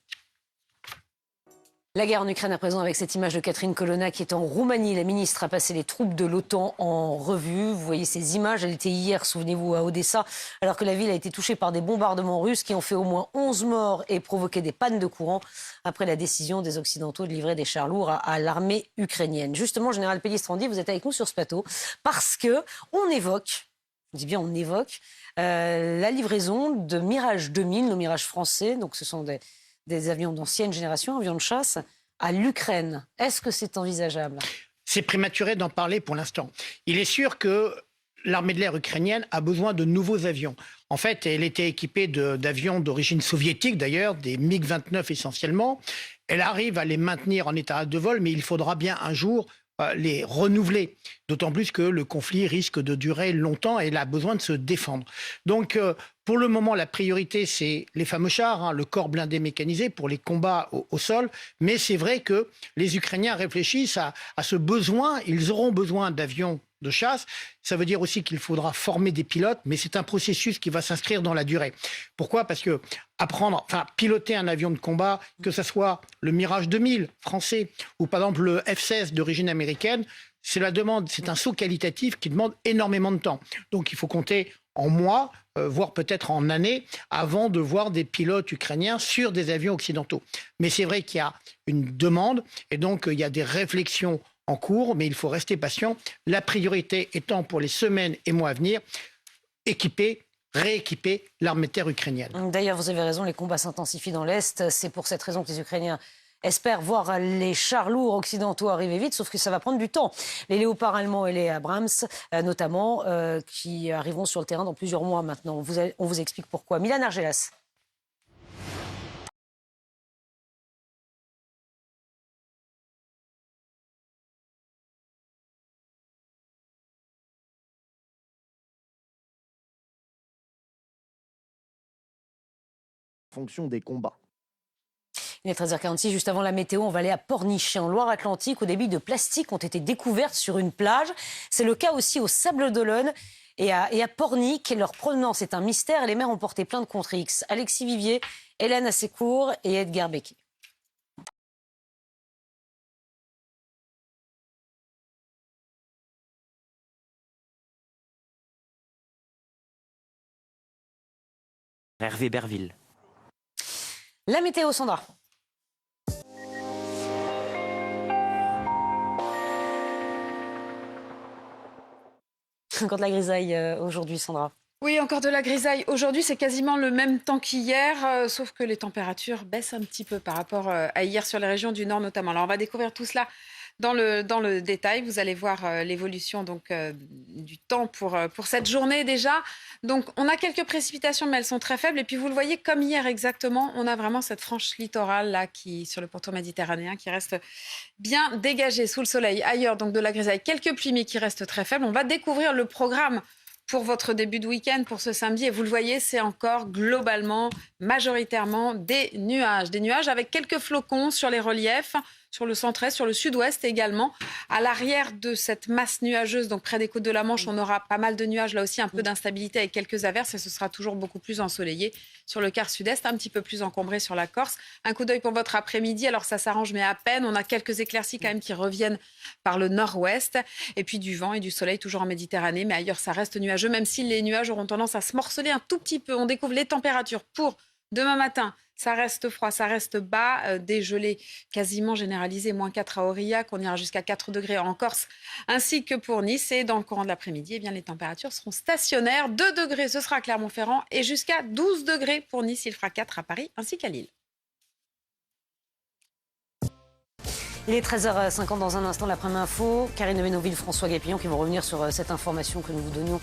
La guerre en Ukraine à présent avec cette image de Catherine Colonna qui est en Roumanie. La ministre a passé les troupes de l'OTAN en revue. Vous voyez ces images, elle était hier, souvenez-vous, à Odessa, alors que la ville a été touchée par des bombardements russes qui ont fait au moins 11 morts et provoqué des pannes de courant après la décision des Occidentaux de livrer des chars lourds à l'armée ukrainienne. Justement, Général Pellistrandi, vous êtes avec nous sur ce plateau parce que on évoque la livraison de Mirage 2000, nos Mirages français, donc ce sont des avions d'ancienne génération, avions de chasse, à l'Ukraine. Est-ce que c'est envisageable ? C'est prématuré d'en parler pour l'instant. Il est sûr que l'armée de l'air ukrainienne a besoin de nouveaux avions. En fait, elle était équipée d'avions d'origine soviétique, d'ailleurs, des MiG-29 essentiellement. Elle arrive à les maintenir en état de vol, mais il faudra bien un jour les renouveler. D'autant plus que le conflit risque de durer longtemps et elle a besoin de se défendre. Donc, pour le moment, la priorité, c'est les fameux chars, le corps blindé mécanisé pour les combats au sol. Mais c'est vrai que les Ukrainiens réfléchissent à ce besoin. Ils auront besoin d'avions de chasse. Ça veut dire aussi qu'il faudra former des pilotes, mais c'est un processus qui va s'inscrire dans la durée. Pourquoi ? Parce que piloter un avion de combat, que ce soit le Mirage 2000 français ou par exemple le F-16 d'origine américaine, c'est un saut qualitatif qui demande énormément de temps. Donc il faut compter en mois, voire peut-être en années, avant de voir des pilotes ukrainiens sur des avions occidentaux. Mais c'est vrai qu'il y a une demande et donc il y a des réflexions en cours, mais il faut rester patient. La priorité étant pour les semaines et mois à venir, rééquiper l'armée de terre ukrainienne. D'ailleurs, vous avez raison, les combats s'intensifient dans l'Est. C'est pour cette raison que les Ukrainiens espèrent voir les chars lourds occidentaux arriver vite, sauf que ça va prendre du temps. Les léopards allemands et les Abrams, notamment, qui arriveront sur le terrain dans plusieurs mois maintenant. On vous explique pourquoi. Milan Argelas. Fonction des combats. Il est 13h46, juste avant la météo, on va aller à Pornichet, en Loire-Atlantique, où des billes de plastique ont été découvertes sur une plage. C'est le cas aussi au Sables-d'Olonne et à Pornic. Leur provenance est un mystère et les maires ont porté plainte contre X. Alexis Vivier, Hélène Assécourt et Edgar Becquet. Hervé Berville. La météo, Sandra. Encore de la grisaille aujourd'hui, Sandra. Oui, encore de la grisaille. Aujourd'hui, c'est quasiment le même temps qu'hier, sauf que les températures baissent un petit peu par rapport à hier sur les régions du Nord notamment. Alors, on va découvrir tout cela dans le détail. Vous allez voir l'évolution du temps pour cette journée déjà. Donc, on a quelques précipitations, mais elles sont très faibles. Et puis, vous le voyez, comme hier exactement, on a vraiment cette frange littorale là, sur le pourtour méditerranéen qui reste bien dégagée sous le soleil. Ailleurs, donc de la grisaille, quelques pluies, mais qui restent très faibles. On va découvrir le programme pour votre début de week-end, pour ce samedi. Et vous le voyez, c'est encore globalement, majoritairement des nuages. Des nuages avec quelques flocons sur les reliefs, sur le centre-est, sur le sud-ouest également. À l'arrière de cette masse nuageuse, donc près des côtes de la Manche, on aura pas mal de nuages, là aussi un peu d'instabilité avec quelques averses et ce sera toujours beaucoup plus ensoleillé sur le quart sud-est, un petit peu plus encombré sur la Corse. Un coup d'œil pour votre après-midi, alors ça s'arrange mais à peine. On a quelques éclaircies quand même qui reviennent par le nord-ouest et puis du vent et du soleil toujours en Méditerranée, mais ailleurs ça reste nuageux, même si les nuages auront tendance à se morceler un tout petit peu. On découvre les températures pour demain matin. Ça reste froid, ça reste bas, des gelées quasiment généralisées, -4 à Aurillac, on ira jusqu'à 4 degrés en Corse, ainsi que pour Nice. Et dans le courant de l'après-midi, eh bien, les températures seront stationnaires. 2 degrés, ce sera à Clermont-Ferrand, et jusqu'à 12 degrés pour Nice. Il fera 4 à Paris, ainsi qu'à Lille. Il est 13h50 dans un instant, l'après-midi info. Karine Ménoville, François Guépillon qui vont revenir sur cette information que nous vous donnions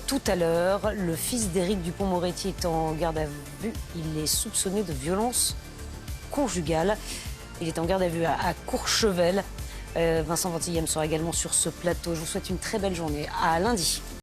tout à l'heure. Le fils d'Éric Dupond-Moretti est en garde à vue. Il est soupçonné de violence conjugale. Il est en garde à vue à Courchevel. Vincent Ventillem sera également sur ce plateau. Je vous souhaite une très belle journée. À lundi.